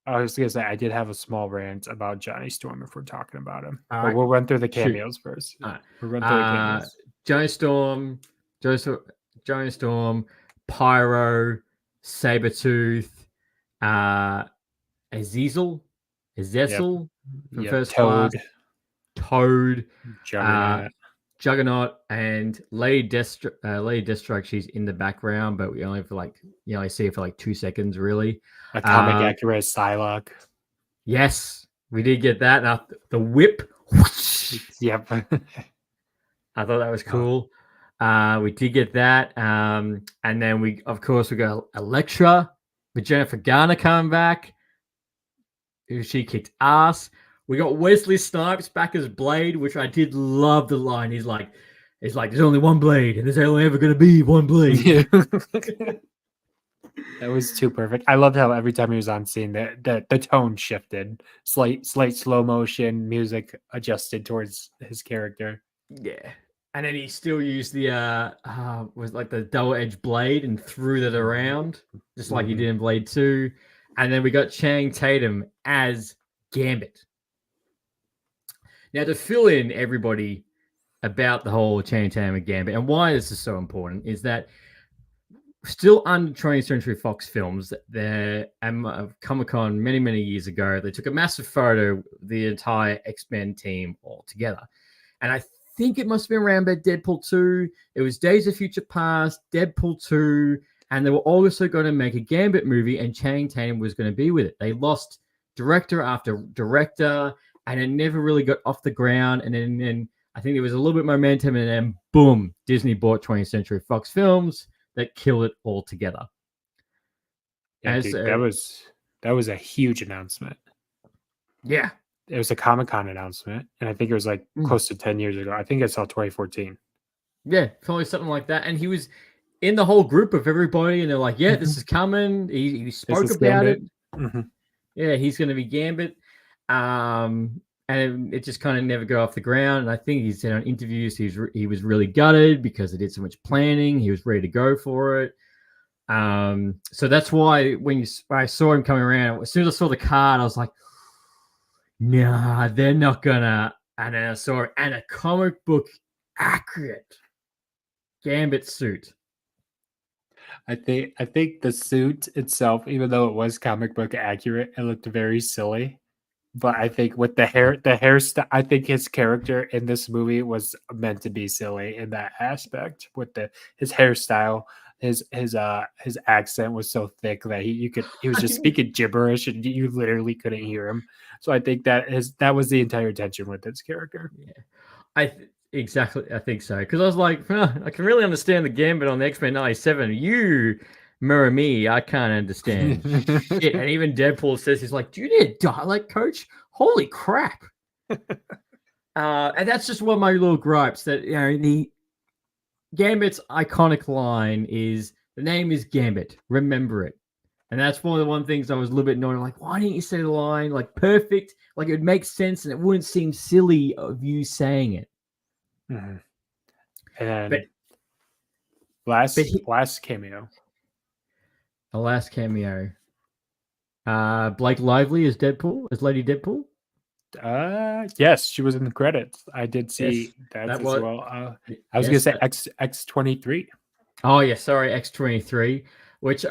S3: I was gonna say I did have a small rant about Johnny Storm if we're talking about him. But
S2: right.
S3: We'll run through the cameos first.
S2: Right.
S3: We'll run through the
S2: cameos. Johnny Storm, Pyro, Sabretooth, Azazel from First Class, Toad, Juggernaut, and Lady Deathstroke. She's in the background, but we only see her for like 2 seconds, really.
S3: A comic accurate Psylocke.
S2: Yes, we did get that. Now the whip.
S3: Yep.
S2: I thought that was cool. We did get that. And then we got Elektra with Jennifer Garner coming back. She kicked ass. We got Wesley Snipes back as Blade, which I did love the line. He's like, there's only one Blade, and there's only ever going to be one Blade.
S3: Yeah. That was too perfect. I loved how every time he was on scene, the tone shifted. Slight slow motion, music adjusted towards his character.
S2: Yeah. And then he still used the was like the double-edged blade and threw that around, just like he did in Blade 2. And then we got Channing Tatum as Gambit. Now, to fill in everybody about the whole Channing Tatum and Gambit and why this is so important is that still under 20th Century Fox films, there at Comic-Con many, many years ago, they took a massive photo of the entire X-Men team all together. And I think it must have been around about Deadpool 2. It was Days of Future Past, Deadpool 2, and they were also going to make a Gambit movie, and Channing Tatum was going to be with it. They lost director after director, and it never really got off the ground. And then I think there was a little bit of momentum, and then boom, Disney bought 20th Century Fox Films that killed it all together.
S3: Yeah, dude, that was a huge announcement.
S2: Yeah.
S3: It was a Comic-Con announcement, and I think it was like close to 10 years ago. I think I saw 2014.
S2: Yeah, probably something like that. And he was in the whole group of everybody, and they're like, yeah, this is coming. He spoke about it.
S3: Mm-hmm.
S2: Yeah, he's going to be Gambit. And it just kind of never got off the ground. And I think he said on interviews he was really gutted because they did so much planning. He was ready to go for it. So that's why when I saw him coming around, as soon as I saw the card, I was like, nah, they're not gonna. And then I saw it, and a comic book accurate Gambit suit.
S3: I think the suit itself, even though it was comic book accurate, it looked very silly. But I think with the hairstyle, I think his character in this movie was meant to be silly in that aspect. With his hairstyle, his accent was so thick that he was just speaking gibberish, and you literally couldn't hear him. So I think that was the entire intention with his character.
S2: Yeah, exactly. I think so, because I was like, I can really understand the Gambit on the X-Men 97. You mirror me, I can't understand shit. And even Deadpool says, he's like, do you need a dialect coach? Holy crap. And that's just one of my little gripes that, Gambit's iconic line is, "The name is Gambit. Remember it." And that's one of the things I was a little bit annoyed. Like, why didn't you say the line like perfect? Like it would make sense and it wouldn't seem silly of you saying it.
S3: Mm-hmm. And
S2: But
S3: last cameo.
S2: The last cameo. Blake Lively as Deadpool, as Lady Deadpool.
S3: Yes, she was in the credits. I did see that as
S2: was,
S3: well. I was gonna say X23.
S2: Oh yeah, sorry, X23, which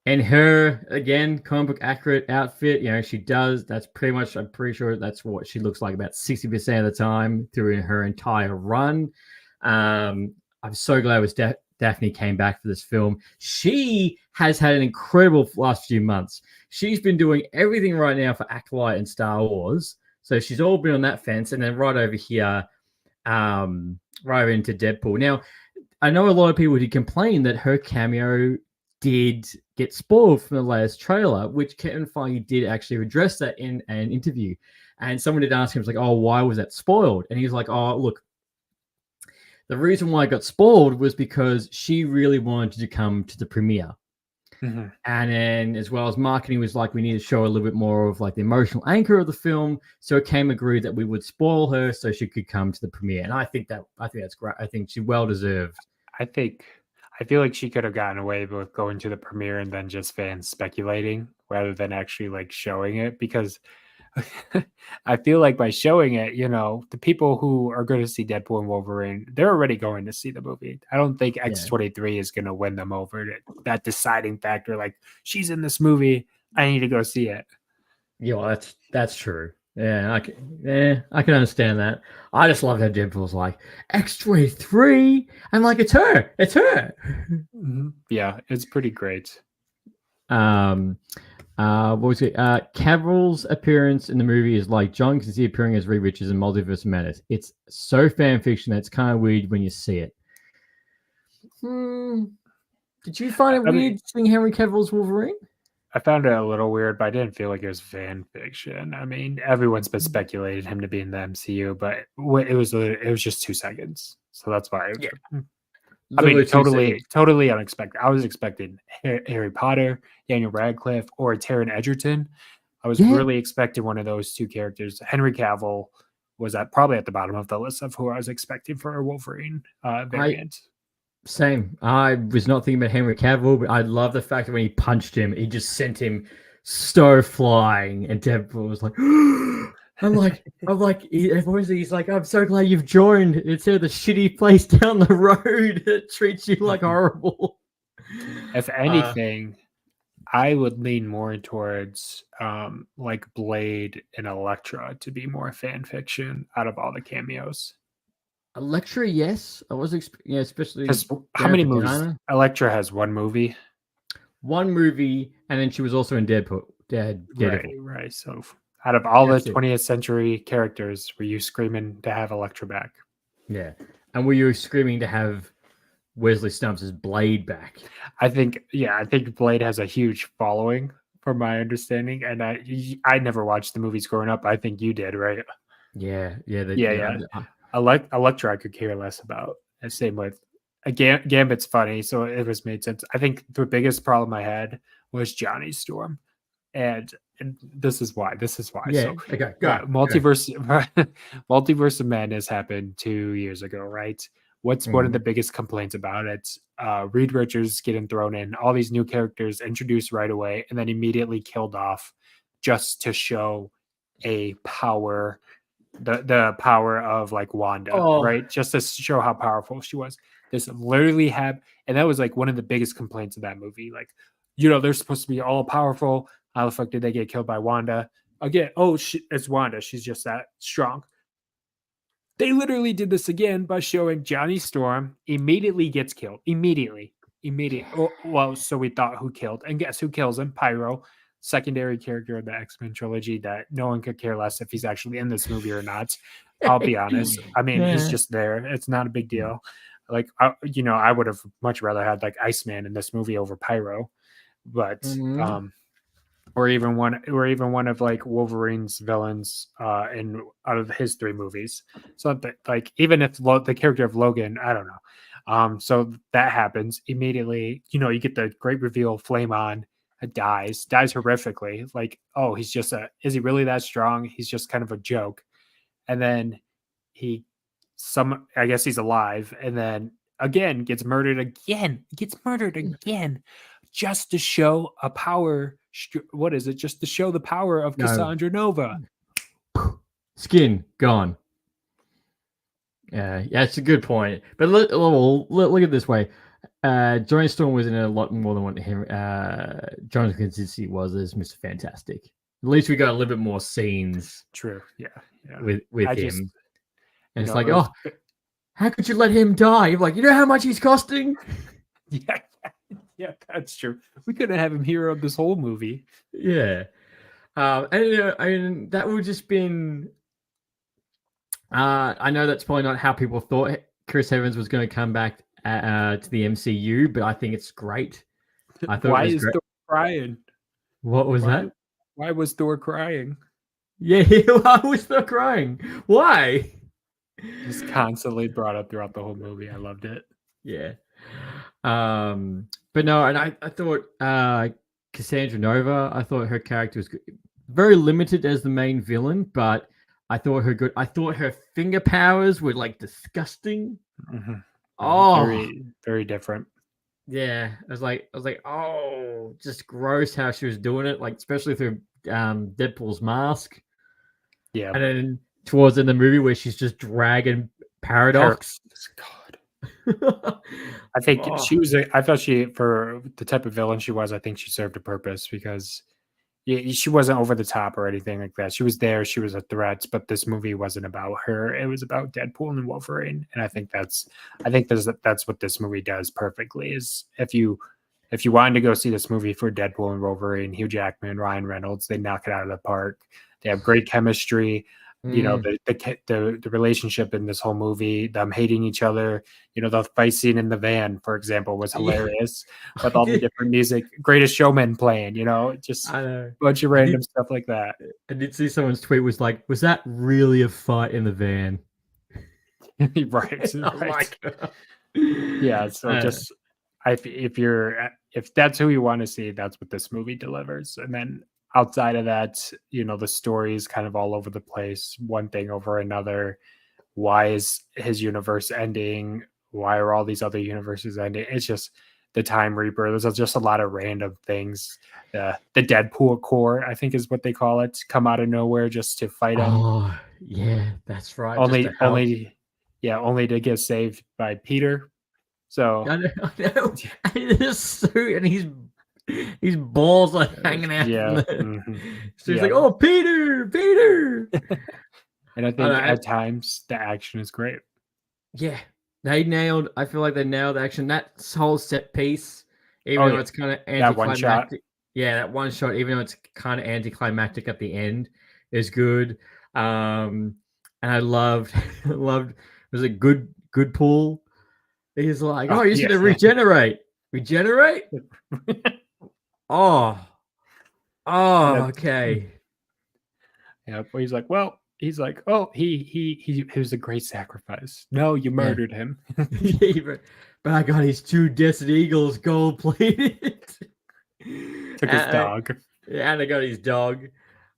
S2: and her again, comic book accurate outfit. You know, she does. That's pretty much. I'm pretty sure that's what she looks like about 60% of the time through her entire run. I'm so glad it was Daphne came back for this film. She has had an incredible last few months. She's been doing everything right now for Acolyte and Star Wars. So she's all been on that fence, and then right over here, right over into Deadpool. Now, I know a lot of people did complain that her cameo did get spoiled from the latest trailer, which Kevin Feige did actually address that in an interview. And someone did ask him, was like, "Oh, why was that spoiled?" And he's like, "Oh, look, the reason why it got spoiled was because she really wanted to come to the premiere."
S3: Mm-hmm.
S2: And then, as well as marketing, was like, we need to show a little bit more of like the emotional anchor of the film. So it came agreed that we would spoil her so she could come to the premiere. And I think that's great. I think she well deserved.
S3: I feel like she could have gotten away with going to the premiere and then just fans speculating rather than actually like showing it, because I feel like by showing it, you know, the people who are going to see Deadpool and Wolverine, they're already going to see the movie. I don't think X23 is going to win them over to that deciding factor. Like, she's in this movie, I need to go see it.
S2: Yeah, well, that's true. Yeah, I can understand that. I just love how Deadpool's like X23. I'm like, it's her.
S3: Mm-hmm. Yeah, it's pretty great.
S2: What was it? Cavill's appearance in the movie is like John Krasinski appearing as Reed Richards in Multiverse of Madness. It's so fan fiction that it's kind of weird when you see it. Did you find it weird seeing Henry Cavill's Wolverine?
S3: I found it a little weird, but I didn't feel like it was fan fiction. I mean, everyone's been speculating him to be in the MCU, but it was just 2 seconds, so that's why. I mean, totally unexpected. I was expecting Harry Potter, Daniel Radcliffe, or Taron Egerton. I was really expecting one of those two characters. Henry Cavill was probably at the bottom of the list of who I was expecting for a Wolverine variant.
S2: Same. I was not thinking about Henry Cavill, but I love the fact that when he punched him, he just sent him so flying, and Deadpool was like, I'm like, he's like, I'm so glad you've joined instead of the shitty place down the road that treats you like horrible.
S3: If anything, I would lean more towards like Blade and Elektra to be more fan fiction out of all the cameos.
S2: Elektra, yes, I was especially
S3: because how many movies? Diana? Elektra has one movie,
S2: and then she was also in Deadpool.
S3: Right. So out of all the 20th century characters, were you screaming to have Elektra back?
S2: Yeah, and were you screaming to have Wesley Snipes' Blade back?
S3: I think Blade has a huge following, from my understanding, and I never watched the movies growing up. I think you did, right?
S2: Yeah.
S3: Elektra I could care less about. And same with Gambit's funny, so it was made sense. I think the biggest problem I had was Johnny Storm, and this is why.
S2: Yeah.
S3: So, okay. Multiverse of Madness happened 2 years ago, right? What's one of the biggest complaints about it? Reed Richards getting thrown in, all these new characters introduced right away, and then immediately killed off just to show a power. The power of like Wanda, right? Just to show how powerful she was. This literally and that was like one of the biggest complaints of that movie. Like, you know, they're supposed to be all powerful. How the fuck did they get killed by Wanda? Again, it's Wanda. She's just that strong. They literally did this again by showing Johnny Storm immediately gets killed. Immediately. Well, so we thought who killed. And guess who kills him? Pyro. Secondary character of the X-Men trilogy that no one could care less if he's actually in this movie or not. I'll be honest. I mean, he's just there. It's not a big deal. Like, I would have much rather had like Iceman in this movie over Pyro, but or even one of like Wolverine's villains in out of his 3 movies. So like even if the character of Logan, I don't know. So that happens immediately. You know, you get the great reveal. Flame On dies horrifically. Like, oh, he's just is he really that strong? He's just kind of a joke. And then I guess he's alive, and then again gets murdered again, just to show a power. What is it? Just to show the power of Cassandra Nova.
S2: Skin gone. Yeah, it's a good point. But look at it this way. Johnny Storm was in a lot more than what Jonathan Krasinski was as Mr. Fantastic. At least we got a little bit more scenes.
S3: True. Yeah.
S2: With him. And it's like, oh, how could you let him die? You're like, you know how much he's costing?
S3: Yeah, that's true. We couldn't have him hero of this whole movie.
S2: Yeah. And that would just been. I know that's probably not how people thought Chris Evans was going to come back to the MCU, but I think it's great. I thought
S3: Why is Thor crying?
S2: What was that?
S3: Why was Thor crying?
S2: Yeah, why was Thor crying? Why?
S3: Just constantly brought up throughout the whole movie. I loved it.
S2: Yeah. But no, and I thought Cassandra Nova, I thought her character was good. Very limited as the main villain, but I thought her good. I thought her finger powers were like disgusting.
S3: Mm-hmm.
S2: Oh,
S3: very, very different.
S2: Yeah, I was like, oh, just gross how she was doing it, like especially through Deadpool's mask.
S3: Yeah,
S2: and then towards in the movie where she's just dragging Paradox.
S3: God. I think she was. I felt for the type of villain she was, I think she served a purpose because she wasn't over the top or anything like that. She was there. She was a threat, but this movie wasn't about her. It was about Deadpool and Wolverine, and I think that's what this movie does perfectly. Is if you wanted to go see this movie for Deadpool and Wolverine, Hugh Jackman, Ryan Reynolds, they knock it out of the park. They have great chemistry. You know, the relationship in this whole movie, them hating each other. You know, the fight scene in the van, for example, was hilarious with all the different music, Greatest Showman playing. You know, just a bunch of random stuff like that.
S2: I did see someone's tweet was like, "Was that really a fight in the van?"
S3: Right. Right. Yeah. So just if that's who you want to see, that's what this movie delivers, and then. Outside of that, you know, the story is kind of all over the place, one thing over another. Why is his universe ending? Why are all these other universes ending? It's just the Time Reaper. There's just a lot of random things. The Deadpool Corps, I think is what they call it, come out of nowhere just to fight him.
S2: Oh, yeah, that's right.
S3: Only to get saved by Peter. So
S2: I know. His suit and his balls are hanging out.
S3: Yeah.
S2: So he's like, "Oh, Peter."
S3: And I think at times the action is great.
S2: Yeah, I feel like they nailed the action. That whole set piece, even though it's kind of anticlimactic. That one shot, even though it's kind of anticlimactic at the end, is good. And I loved. Was it good pull? He's like, "Oh, you're gonna regenerate." Oh, okay.
S3: Yeah, but he's like, oh, he was a great sacrifice. No, you murdered him.
S2: But I got his 2 Desert Eagles gold plated.
S3: Took his dog.
S2: And I got his dog.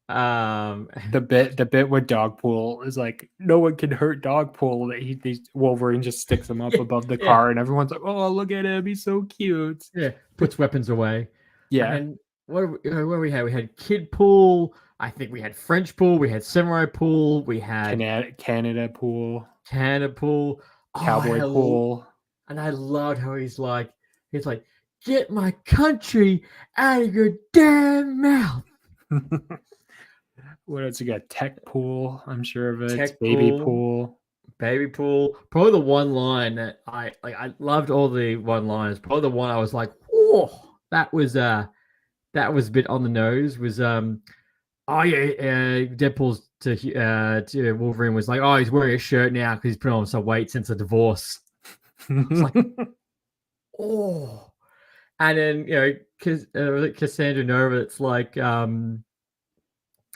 S3: The bit with Dogpool is like, no one can hurt Dogpool. Wolverine just sticks him up above the car, and everyone's like, oh, look at him, he's so cute.
S2: Yeah, puts weapons away.
S3: Yeah.
S2: And what we had? We had Kid Pool. I think we had French Pool. We had Samurai Pool. We had
S3: Canada Pool.
S2: Cowboy
S3: Pool.
S2: And I loved how he's like, get my country out of your damn mouth.
S3: What else you got? Tech Pool, I'm sure of it.
S2: Baby Pool. Probably the one line that I loved all the one-liners. Probably the one I was like, whoa. That was a bit on the nose. Was Deadpool's to Wolverine was like, oh, he's wearing a shirt now because he's put on some weight since a divorce. It's like, oh, And then Cassandra Nova, it's like, oh,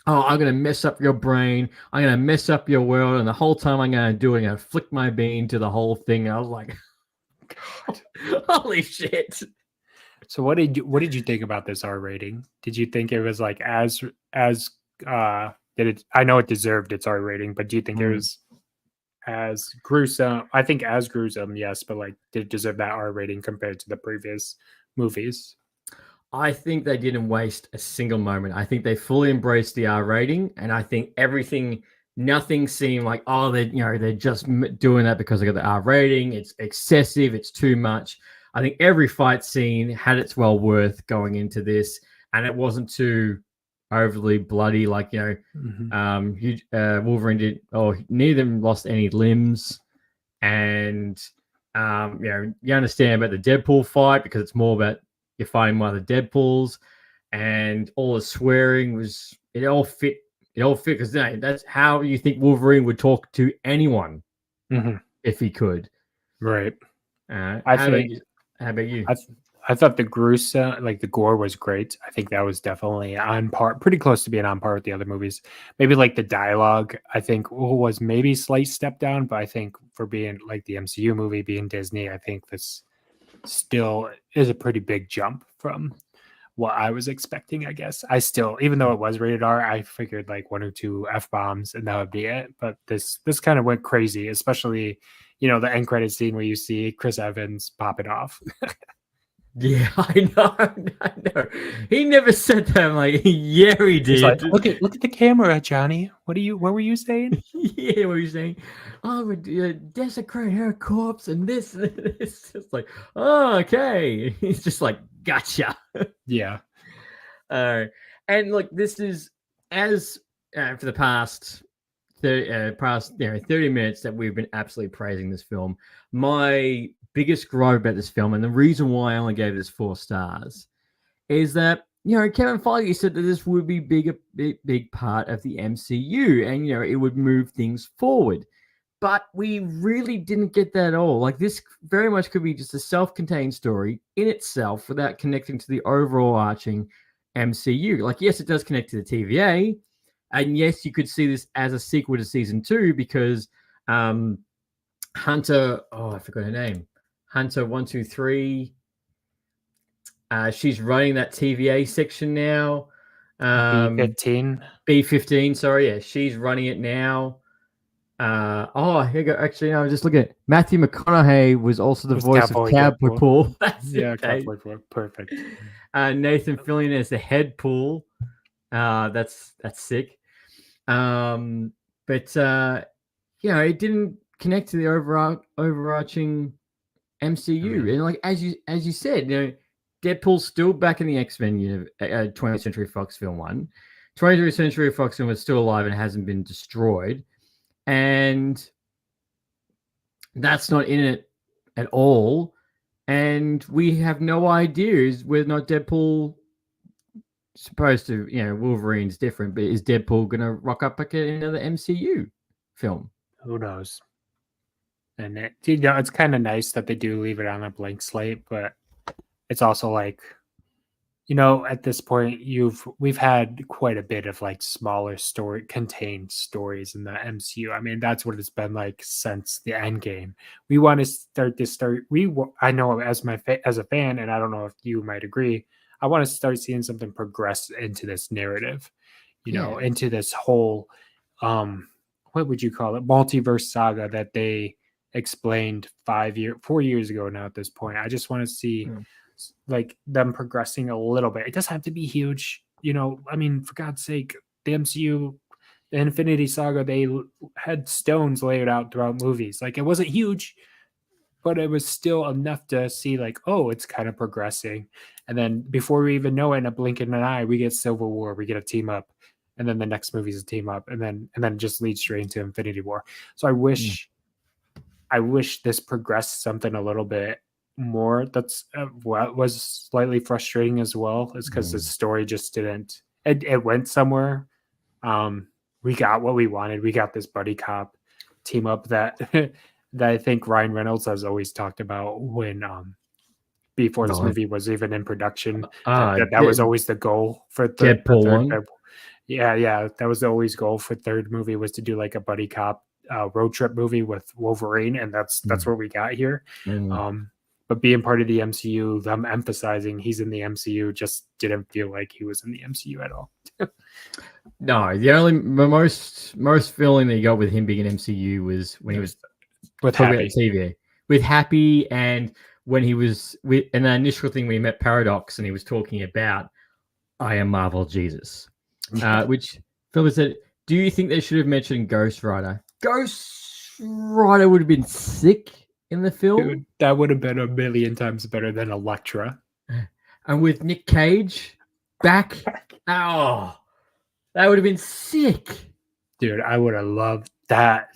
S2: I'm gonna mess up your brain. I'm gonna mess up your world, and the whole time I'm gonna do it, I'm gonna flick my bean to the whole thing. And I was like, God, holy shit!
S3: So what did you think about this R rating? Did you think it was like as did it? I know it deserved its R rating, but do you think it was as gruesome? I think as gruesome, yes, but like did it deserve that R rating compared to the previous movies?
S2: I think they didn't waste a single moment. I think they fully embraced the R rating, and I think nothing seemed like, oh, they're just doing that because they got the R rating. It's excessive. It's too much. I think every fight scene had its well worth going into this, and it wasn't too overly bloody. Like, Wolverine did. Oh, neither of them lost any limbs, and you understand about the Deadpool fight because it's more about you're fighting one of the Deadpools, and all the swearing it all fit because that's how you think Wolverine would talk to anyone if he could.
S3: Right.
S2: How about you?
S3: I thought the gruesome, like the gore was great. I think that was definitely on par, pretty close to being on par with the other movies. Maybe like the dialogue, I think was maybe slight step down, but I think for being like the MCU movie, being Disney, I think this still is a pretty big jump from what I was expecting, I guess. I still, even though it was rated R, I figured like 1 or 2 F-bombs and that would be it. But this kind of went crazy, especially, the end credit scene where you see Chris Evans popping off.
S2: Yeah, I know. He never said that. I'm like, yeah, he did.
S3: He's like, look at the camera, Johnny. What were you saying?
S2: Yeah, what were you saying? Oh, we desecrate her corpse and this. It's just like, oh, okay. He's just like, gotcha.
S3: Yeah.
S2: And look, this is as for the past 30 minutes that we've been absolutely praising this film. My biggest gripe about this film, and the reason why I only gave this 4 stars, is that Kevin Feige said that this would be big part of the MCU, and it would move things forward. But we really didn't get that at all. Like, this very much could be just a self-contained story in itself without connecting to the overall arching MCU. Like, yes, it does connect to the TVA, and yes, you could see this as a sequel to season 2 because Hunter, I forgot her name, Hunter 123. She's running that TVA section now. B15, sorry, yeah, she's running it now. Here you go. Actually, I was just looking at Matthew McConaughey was also the voice of Cowboy Paul.
S3: Cowboy Paul, perfect.
S2: Nathan Fillion as the head Pool. That's sick. But it didn't connect to the overarching MCU, and like as you said, Deadpool's still back in the X-Men 20th Century Fox film 1. 20th Century Fox film is still alive and hasn't been destroyed, and that's not in it at all. And we have no ideas whether or not Deadpool supposed to, Wolverine's different, but is Deadpool going to rock up like in another MCU film?
S3: Who knows? And it's kind of nice that they do leave it on a blank slate, but it's also like, at this point we've had quite a bit of like smaller contained stories in the MCU. I mean, that's what it's been like since the end game. We want to start this story. I know as a fan, and I don't know if you might agree, I want to start seeing something progress into this narrative, into this whole, what would you call it? Multiverse saga that they explained 4 years ago now at this point. I just want to see like them progressing a little bit. It doesn't have to be huge. I mean, for God's sake, the MCU, the Infinity Saga, they had stones laid out throughout movies. Like, it wasn't huge, but it was still enough to see like, oh, it's kind of progressing. And then before we even know it, in a blink of an eye, we get Civil War, we get a team up, and then the next movie is a team up, and then it just leads straight into Infinity War. So I wish this progressed something a little bit more. That's what was slightly frustrating as well, is because the story just didn't. It went somewhere. We got what we wanted. We got this buddy cop team up that I think Ryan Reynolds has always talked about when before this
S2: No.
S3: movie was even in production.
S2: Ah,
S3: That was always the goal for
S2: Deadpool
S3: third
S2: 1?
S3: Deadpool. Yeah, that was always goal for third movie, was to do like a buddy cop road trip movie with Wolverine, and that's what we got here. But being part of the MCU, them emphasizing he's in the MCU just didn't feel like he was in the MCU at all.
S2: No, the most feeling that you got with him being an MCU was when he was
S3: with
S2: talking
S3: Happy.
S2: about TV with Happy, and when he was with, and the initial thing when he met Paradox and he was talking about I am Marvel Jesus, which Phil said, do you think they should have mentioned Ghost Rider? Ghost Rider would have been sick in the film.
S3: Dude, that would have been a million times better than Elektra.
S2: And with Nick Cage back, that would have been sick.
S3: Dude, I would have loved that.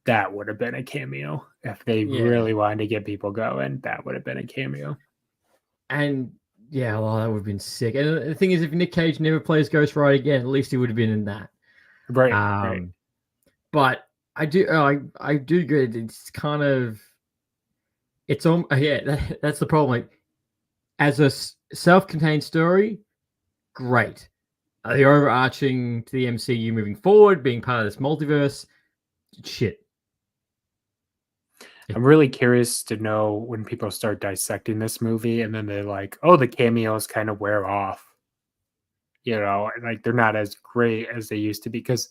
S3: That would have been a cameo. If they really wanted to get people going, that would have been a cameo.
S2: And yeah, well, that would have been sick. And the thing is, if Nick Cage never plays Ghost Rider again, at least he would have been in that.
S3: Right. Right.
S2: But I do agree. It's kind of, it's that's the problem. Like, as a self-contained story, great. The overarching to the MCU moving forward, being part of this multiverse, shit.
S3: I'm really curious to know when people start dissecting this movie and then they're like, oh, the cameos kind of wear off. You know, like they're not as great as they used to be. Because,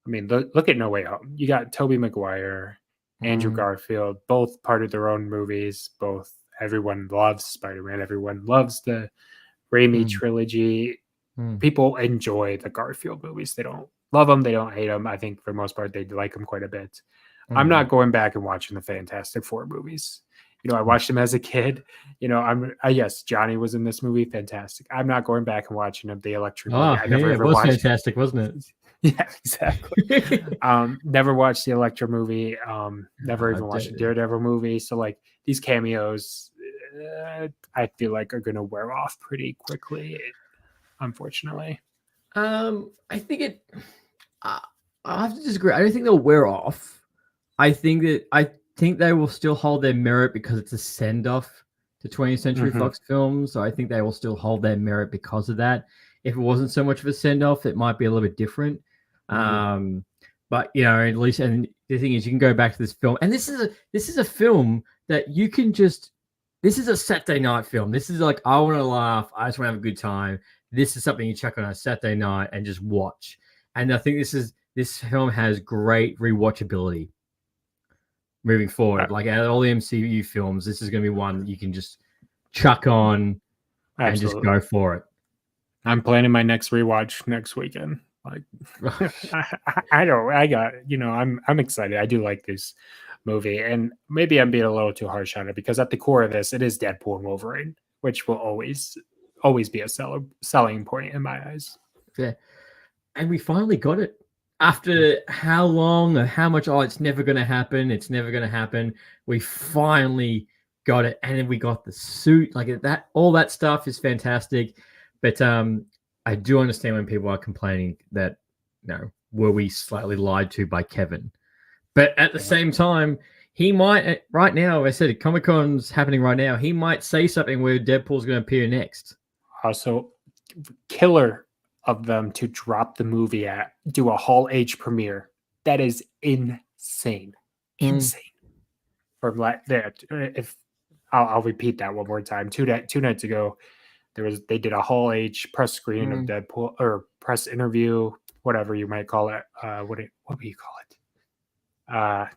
S3: I mean, look at No Way Home. You got Tobey Maguire, Andrew Garfield, both part of their own movies. Both, everyone loves Spider-Man. Everyone loves the Raimi trilogy. People enjoy the Garfield movies. They don't love them. They don't hate them. I think for the most part, they like them quite a bit. I'm not going back and watching the Fantastic Four movies. You know, I watched them as a kid. You know, yes, Johnny was in this movie. Fantastic. I'm not going back and watching the Electric movie. I never
S2: it was fantastic, wasn't it?
S3: Yeah, exactly. Never watched the Electra movie. Never even watched the Daredevil movie. So like these cameos, I feel like are going to wear off pretty quickly, unfortunately.
S2: I think I have to disagree. I don't think they'll wear off. I think they will still hold their merit because it's a send-off to 20th Century Fox films. So I think they will still hold their merit because of that. If it wasn't so much of a send-off, it might be a little bit different. But you know, at least, and the thing is, you can go back to this film, and this is a film that you can just. This is a Saturday night film. This is like, I want to laugh. I just want to have a good time. This is something you chuck on a Saturday night and just watch. And I think this film has great rewatchability moving forward. Like out of all the MCU films, this is going to be one that you can just chuck on and just go for it.
S3: I'm planning my next rewatch next weekend. Like, I'm excited. I do like this movie, and maybe I'm being a little too harsh on it because at the core of this, it is Deadpool and Wolverine, which will always be a selling point in my eyes.
S2: Yeah, and we finally got it. After how long or how much? Oh, it's never going to happen. It's never going to happen. We finally got it, and then we got the suit. Like that, all that stuff is fantastic. But I do understand when people are complaining that, were we slightly lied to by Kevin? But at the same time, he might right now. I said Comic-Con's happening right now. He might say something where Deadpool's going to appear next.
S3: Also, killer of them to drop the movie do a Hall H premiere. That is insane. From like there, if I'll repeat that one more time. Two nights ago, they did a Hall H press screening of Deadpool, or press interview, whatever you might call it. What do you call it?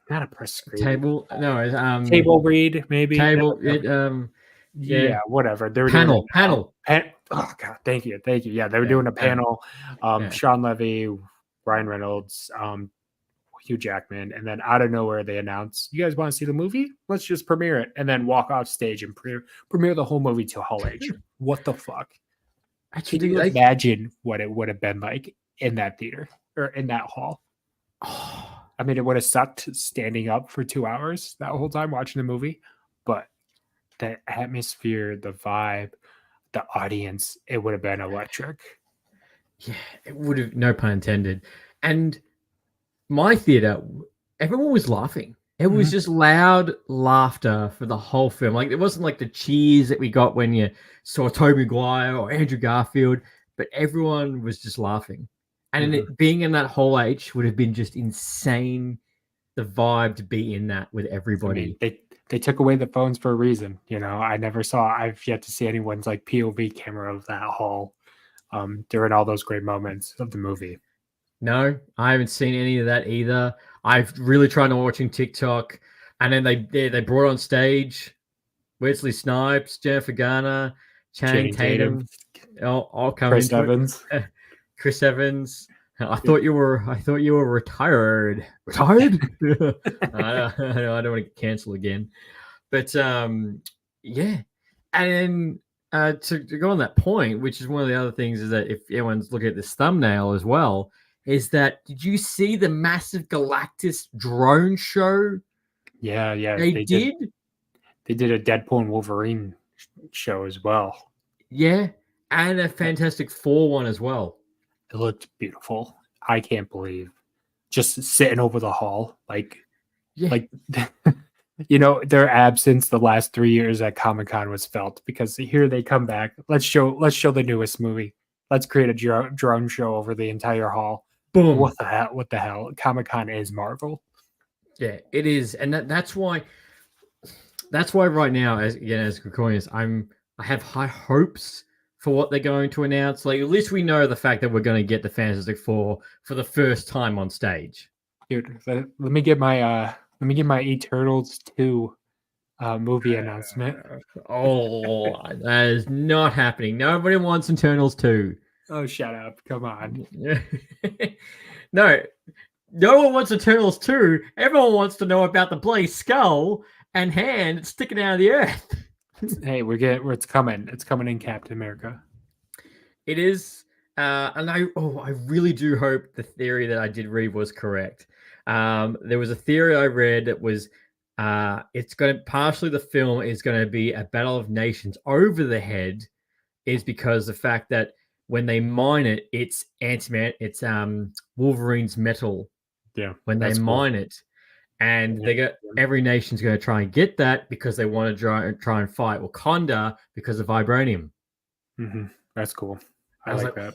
S3: Not a press screen.
S2: Table
S3: read, maybe.
S2: Table.
S3: Whatever. They were
S2: panel.
S3: Oh God, thank you. Yeah, they were doing a panel. Sean Levy, Ryan Reynolds, Hugh Jackman, and then out of nowhere they announced, "You guys want to see the movie? Let's just premiere it," and then walk off stage and premiere the whole movie to Hall H. What the fuck? Can you imagine what it would have been like in that theater or in that hall? I mean, it would have sucked standing up for 2 hours that whole time watching the movie, but the atmosphere, the vibe, the audience, it would have been electric.
S2: Yeah, it would have, no pun intended. And my theater, everyone was laughing. It was just loud laughter for the whole film. Like, it wasn't like the cheers that we got when you saw Tobey Maguire or Andrew Garfield, but everyone was just laughing. And being in that Hall H would have been just insane. The vibe to be in that with everybody.
S3: I mean, they took away the phones for a reason. I've yet to see anyone's like POV camera of that hall during all those great moments of the movie.
S2: No, I haven't seen any of that either. I've really tried to watching TikTok, and then they brought on stage Wesley Snipes, Jennifer Garner, Channing Tatum. All come
S3: Chris
S2: into
S3: Evans.
S2: it. Chris Evans. I thought you were retired. Retired? I don't want to get canceled again. But yeah. And then to go on that point, which is one of the other things, is that if everyone's looking at this thumbnail as well, is that, did you see the massive Galactus drone show?
S3: Yeah.
S2: They did.
S3: They did a Deadpool and Wolverine show as well.
S2: Yeah, and a Fantastic Four one as well.
S3: It looked beautiful. I can't believe just sitting over the hall, like their absence the last 3 years at Comic-Con was felt, because here they come back. Let's show the newest movie. Let's create a drone show over the entire hall.
S2: Boom.
S3: What the hell? Comic-Con is Marvel.
S2: Yeah, it is, and that's why right now, as recording this, I have high hopes for what they're going to announce. Like, at least we know the fact that we're going to get the Fantastic Four for the first time on stage.
S3: Dude, let me get my Eternals 2 movie announcement.
S2: Oh, that is not happening. Nobody wants Eternals 2.
S3: Oh, shut up. Come on.
S2: No one wants Eternals 2. Everyone wants to know about the bloody skull and hand sticking out of the earth.
S3: Hey, it's coming. It's coming in Captain America.
S2: It is. And I really do hope the theory that I did read was correct. There was a theory I read that was partially the film is going to be a battle of nations over the head, is because the fact that when they mine it, it's antimatter, it's Wolverine's metal.
S3: Yeah.
S2: When they mine it. And every nation's going to try and get that because they want to try and fight Wakanda because of vibranium.
S3: Mm-hmm. That's cool. I like that.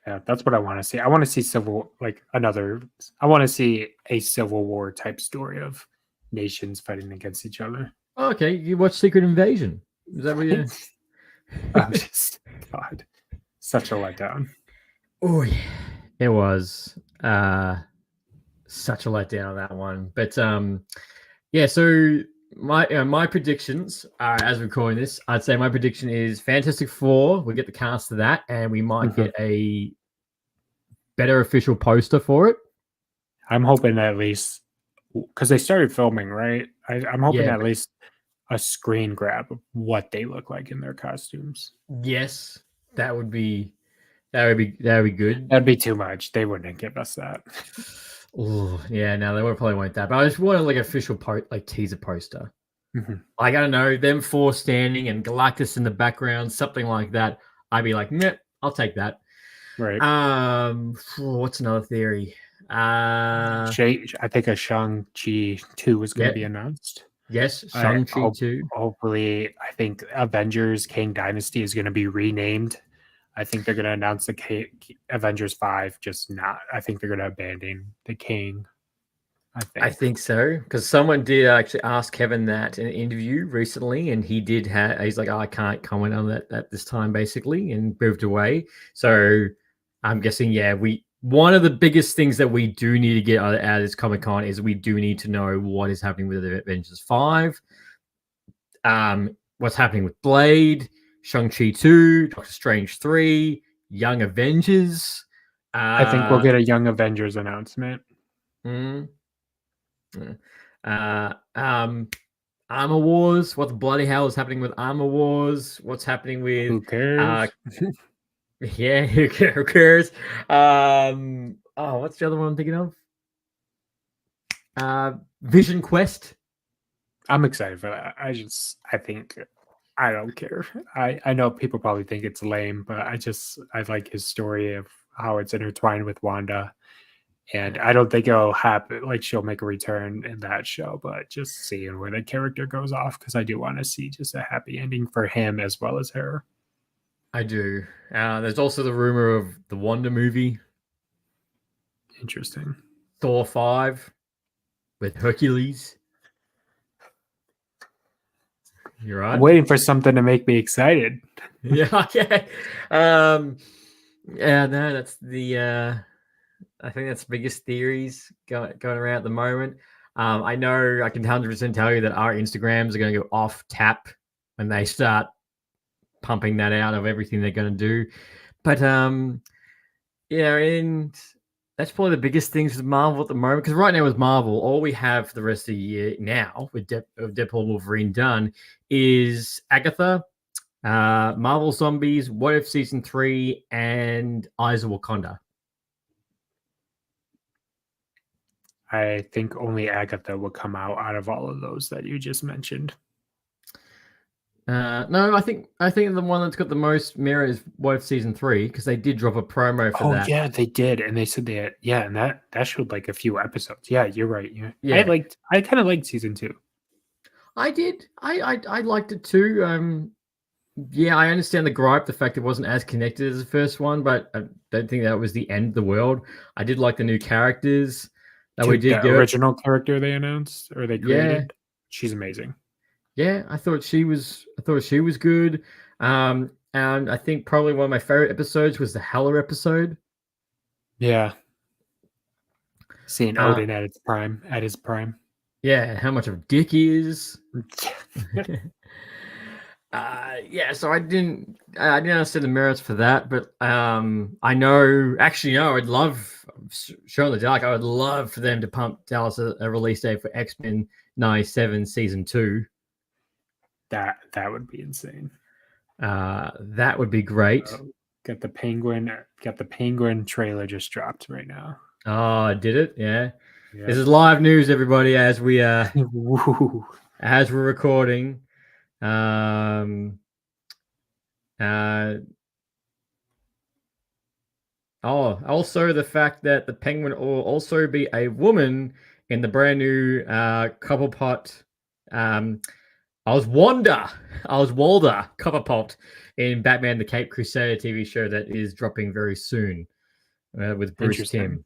S3: Yeah, that's what I want to see. I want to see I want to see a Civil War type story of nations fighting against each other.
S2: Oh, okay, you watch Secret Invasion. Is that what you?
S3: God, such a letdown.
S2: Oh yeah, it was. Such a letdown on that one. But yeah, so my predictions are, as we're calling this, I'd say my prediction is Fantastic Four. We get the cast of that, and we might get a better official poster for it.
S3: I'm hoping at least, because they started filming, right? I'm hoping at least a screen grab of what they look like in their costumes.
S2: Yes, that would be good.
S3: That'd be too much. They wouldn't give us that.
S2: Oh yeah, no, they probably won't that. But I just wanted like official teaser poster.
S3: Mm-hmm.
S2: Like, I don't know, them four standing and Galactus in the background, something like that. I'd be like, meh, I'll take that.
S3: Right.
S2: What's another theory?
S3: I think a Shang-Chi 2 is going to be announced.
S2: Yes, Shang-Chi 2.
S3: Hopefully, I think Avengers Kang Dynasty is going to be renamed. I think they're going to announce the Avengers 5, I think they're going to abandon the King.
S2: I think so, because someone did actually ask Kevin that in an interview recently, and he did he's like, I can't comment on that at this time, basically, and moved away. So I'm guessing, one of the biggest things that we do need to get out of this Comic-Con is we do need to know what is happening with the Avengers 5, what's happening with Blade, Shang-Chi 2, Doctor Strange 3, Young Avengers.
S3: I think we'll get a Young Avengers announcement.
S2: Armor Wars. What the bloody hell is happening with Armor Wars? What's happening with...
S3: Who cares?
S2: Yeah, who cares? What's the other one I'm thinking of? Vision Quest.
S3: I'm excited for that. I don't care. I know people probably think it's lame, but I like his story of how it's intertwined with Wanda And I don't think it'll happen. Like she'll make a return in that show, but just seeing where the character goes off, because I do want to see just a happy ending for him as well as her.
S2: I do. There's also the rumor of the Wonder movie,
S3: Interesting.
S2: Thor 5 with Hercules. You're right.
S3: I'm waiting for something to make me excited.
S2: Yeah, okay. Yeah, no, that's the I think that's the biggest theories going around at the moment. I know I can 100% tell you that our Instagrams are going to go off tap when they start pumping that out of everything they're going to do. But yeah, and that's probably the biggest things with Marvel at the moment. Because right now with Marvel, all we have for the rest of the year now with Deadpool Wolverine done is Agatha, Marvel Zombies, What If Season 3, and Eyes of Wakanda.
S3: I think only Agatha will come out of all of those that you just mentioned.
S2: No, I think the one that's got the most mirror is What If Season 3, because they did drop a promo for that.
S3: Oh yeah, they did, and they said they had, and that showed like a few episodes. Yeah, you're right.
S2: Yeah.
S3: I kind of liked season 2.
S2: I did. I liked it too. Yeah, I understand the gripe, the fact it wasn't as connected as the first one, but I don't think that was the end of the world. I did like the new characters that we did.
S3: The original character they announced or they created.
S2: Yeah.
S3: She's amazing.
S2: Yeah, I thought she was good. And I think probably one of my favorite episodes was the Hella episode.
S3: Yeah. Seeing Odin at his prime.
S2: Yeah, how much of a dick he is. Yeah, so I didn't understand the merits for that, but I know I'd love Show in the Dark. I would love for them to tell us a release date for X-Men 97 season 2.
S3: That would be insane.
S2: That would be great.
S3: Got the Penguin trailer just dropped right now.
S2: Oh, did it? Yeah. This is live news, everybody, as we as we're recording. Also the fact that the Penguin will also be a woman in the brand new Copperpot. I was Walder Copperpot in Batman: The Caped Crusader TV show that is dropping very soon with Bruce Timm.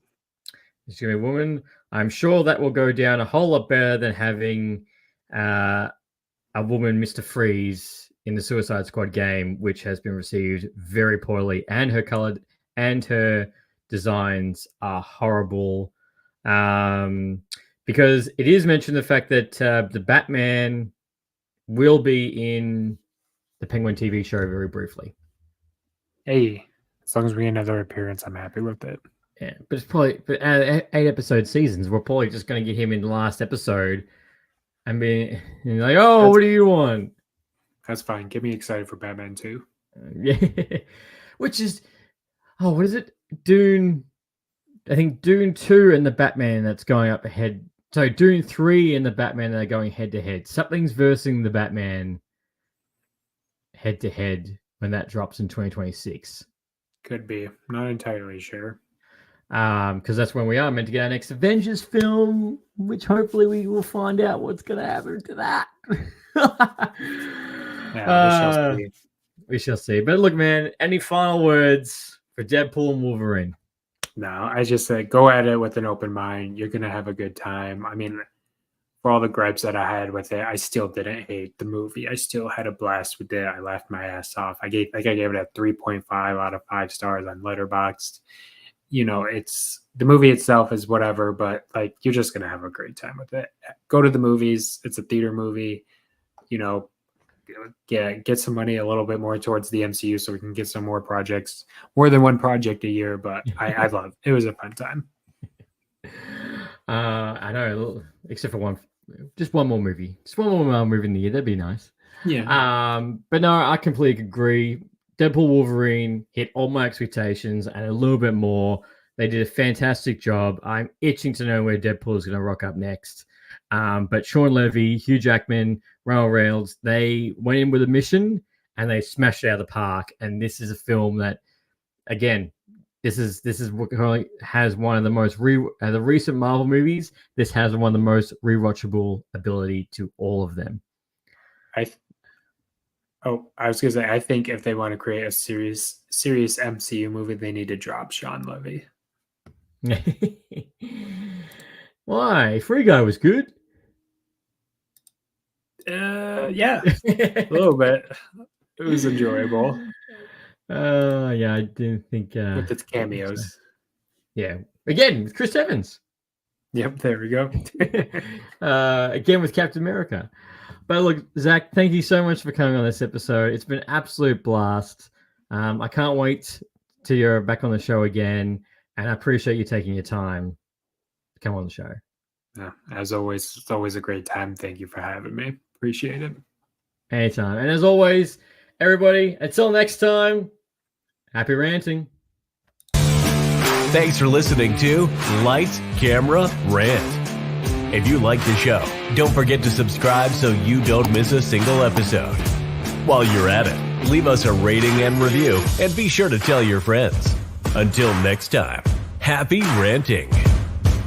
S2: She's gonna be a woman. I'm sure that will go down a whole lot better than having a woman, Mr. Freeze, in the Suicide Squad game, which has been received very poorly, and her designs are horrible. Because it is mentioned the fact that the Batman will be in the Penguin TV show very briefly.
S3: Hey, as long as we get another appearance, I'm happy with it.
S2: Yeah, but it's probably 8-episode seasons. We're probably just going to get him in the last episode and be like, "Oh, what do you want?"
S3: That's fine. Get me excited for Batman 2.
S2: Yeah, which is what is it? Dune. I think Dune 2 and the Batman that's going up ahead. So Dune 3 and the Batman that are going head to head. Something's versing the Batman head to head when that drops in 2026.
S3: Could be. Not entirely sure.
S2: Because that's when we are meant to get our next Avengers film, which hopefully we will find out what's going to happen to that.
S3: Yeah,
S2: we shall see. But look, man, any final words for Deadpool and Wolverine?
S3: No, I just said go at it with an open mind. You're going to have a good time. I mean, for all the gripes that I had with it, I still didn't hate the movie. I still had a blast with it. I laughed my ass off. I gave it a 3.5 out of 5 stars on Letterboxd. It's the movie itself is whatever, but like you're just going to have a great time with it. Go to the movies. It's a theater movie. Get some money a little bit more towards the MCU so we can get some more projects, more than one project a year. But I love it. Was a fun time.
S2: I know, except for just one more movie in the year. That'd be nice.
S3: Yeah.
S2: But no, I completely agree. Deadpool Wolverine hit all my expectations and a little bit more. They did a fantastic job. I'm itching to know where Deadpool is going to rock up next. But Sean Levy, Hugh Jackman, Ryan Reynolds, they went in with a mission and they smashed it out of the park. And this is a film that, again, this is what currently has one of the most the recent Marvel movies. This has one of the most rewatchable ability to all of them.
S3: I was gonna say, I think if they want to create a serious MCU movie, they need to drop Sean Levy.
S2: Why? Free Guy was good.
S3: Yeah, a little bit. It was enjoyable.
S2: Yeah, I didn't think
S3: With its cameos.
S2: Yeah, again with Chris Evans.
S3: Yep, there we go.
S2: Again with Captain America. But look, Zach, thank you so much for coming on this episode. It's been an absolute blast. I can't wait till you're back on the show again, and I appreciate you taking your time to come on the show.
S3: Yeah, as always, it's always a great time. Thank you for having me. Appreciate it.
S2: Anytime. And as always, everybody, until next time, happy ranting.
S1: Thanks for listening to Lights, Camera, Rant. If you like the show, don't forget to subscribe so you don't miss a single episode. While you're at it, leave us a rating and review, and be sure to tell your friends. Until next time, happy ranting.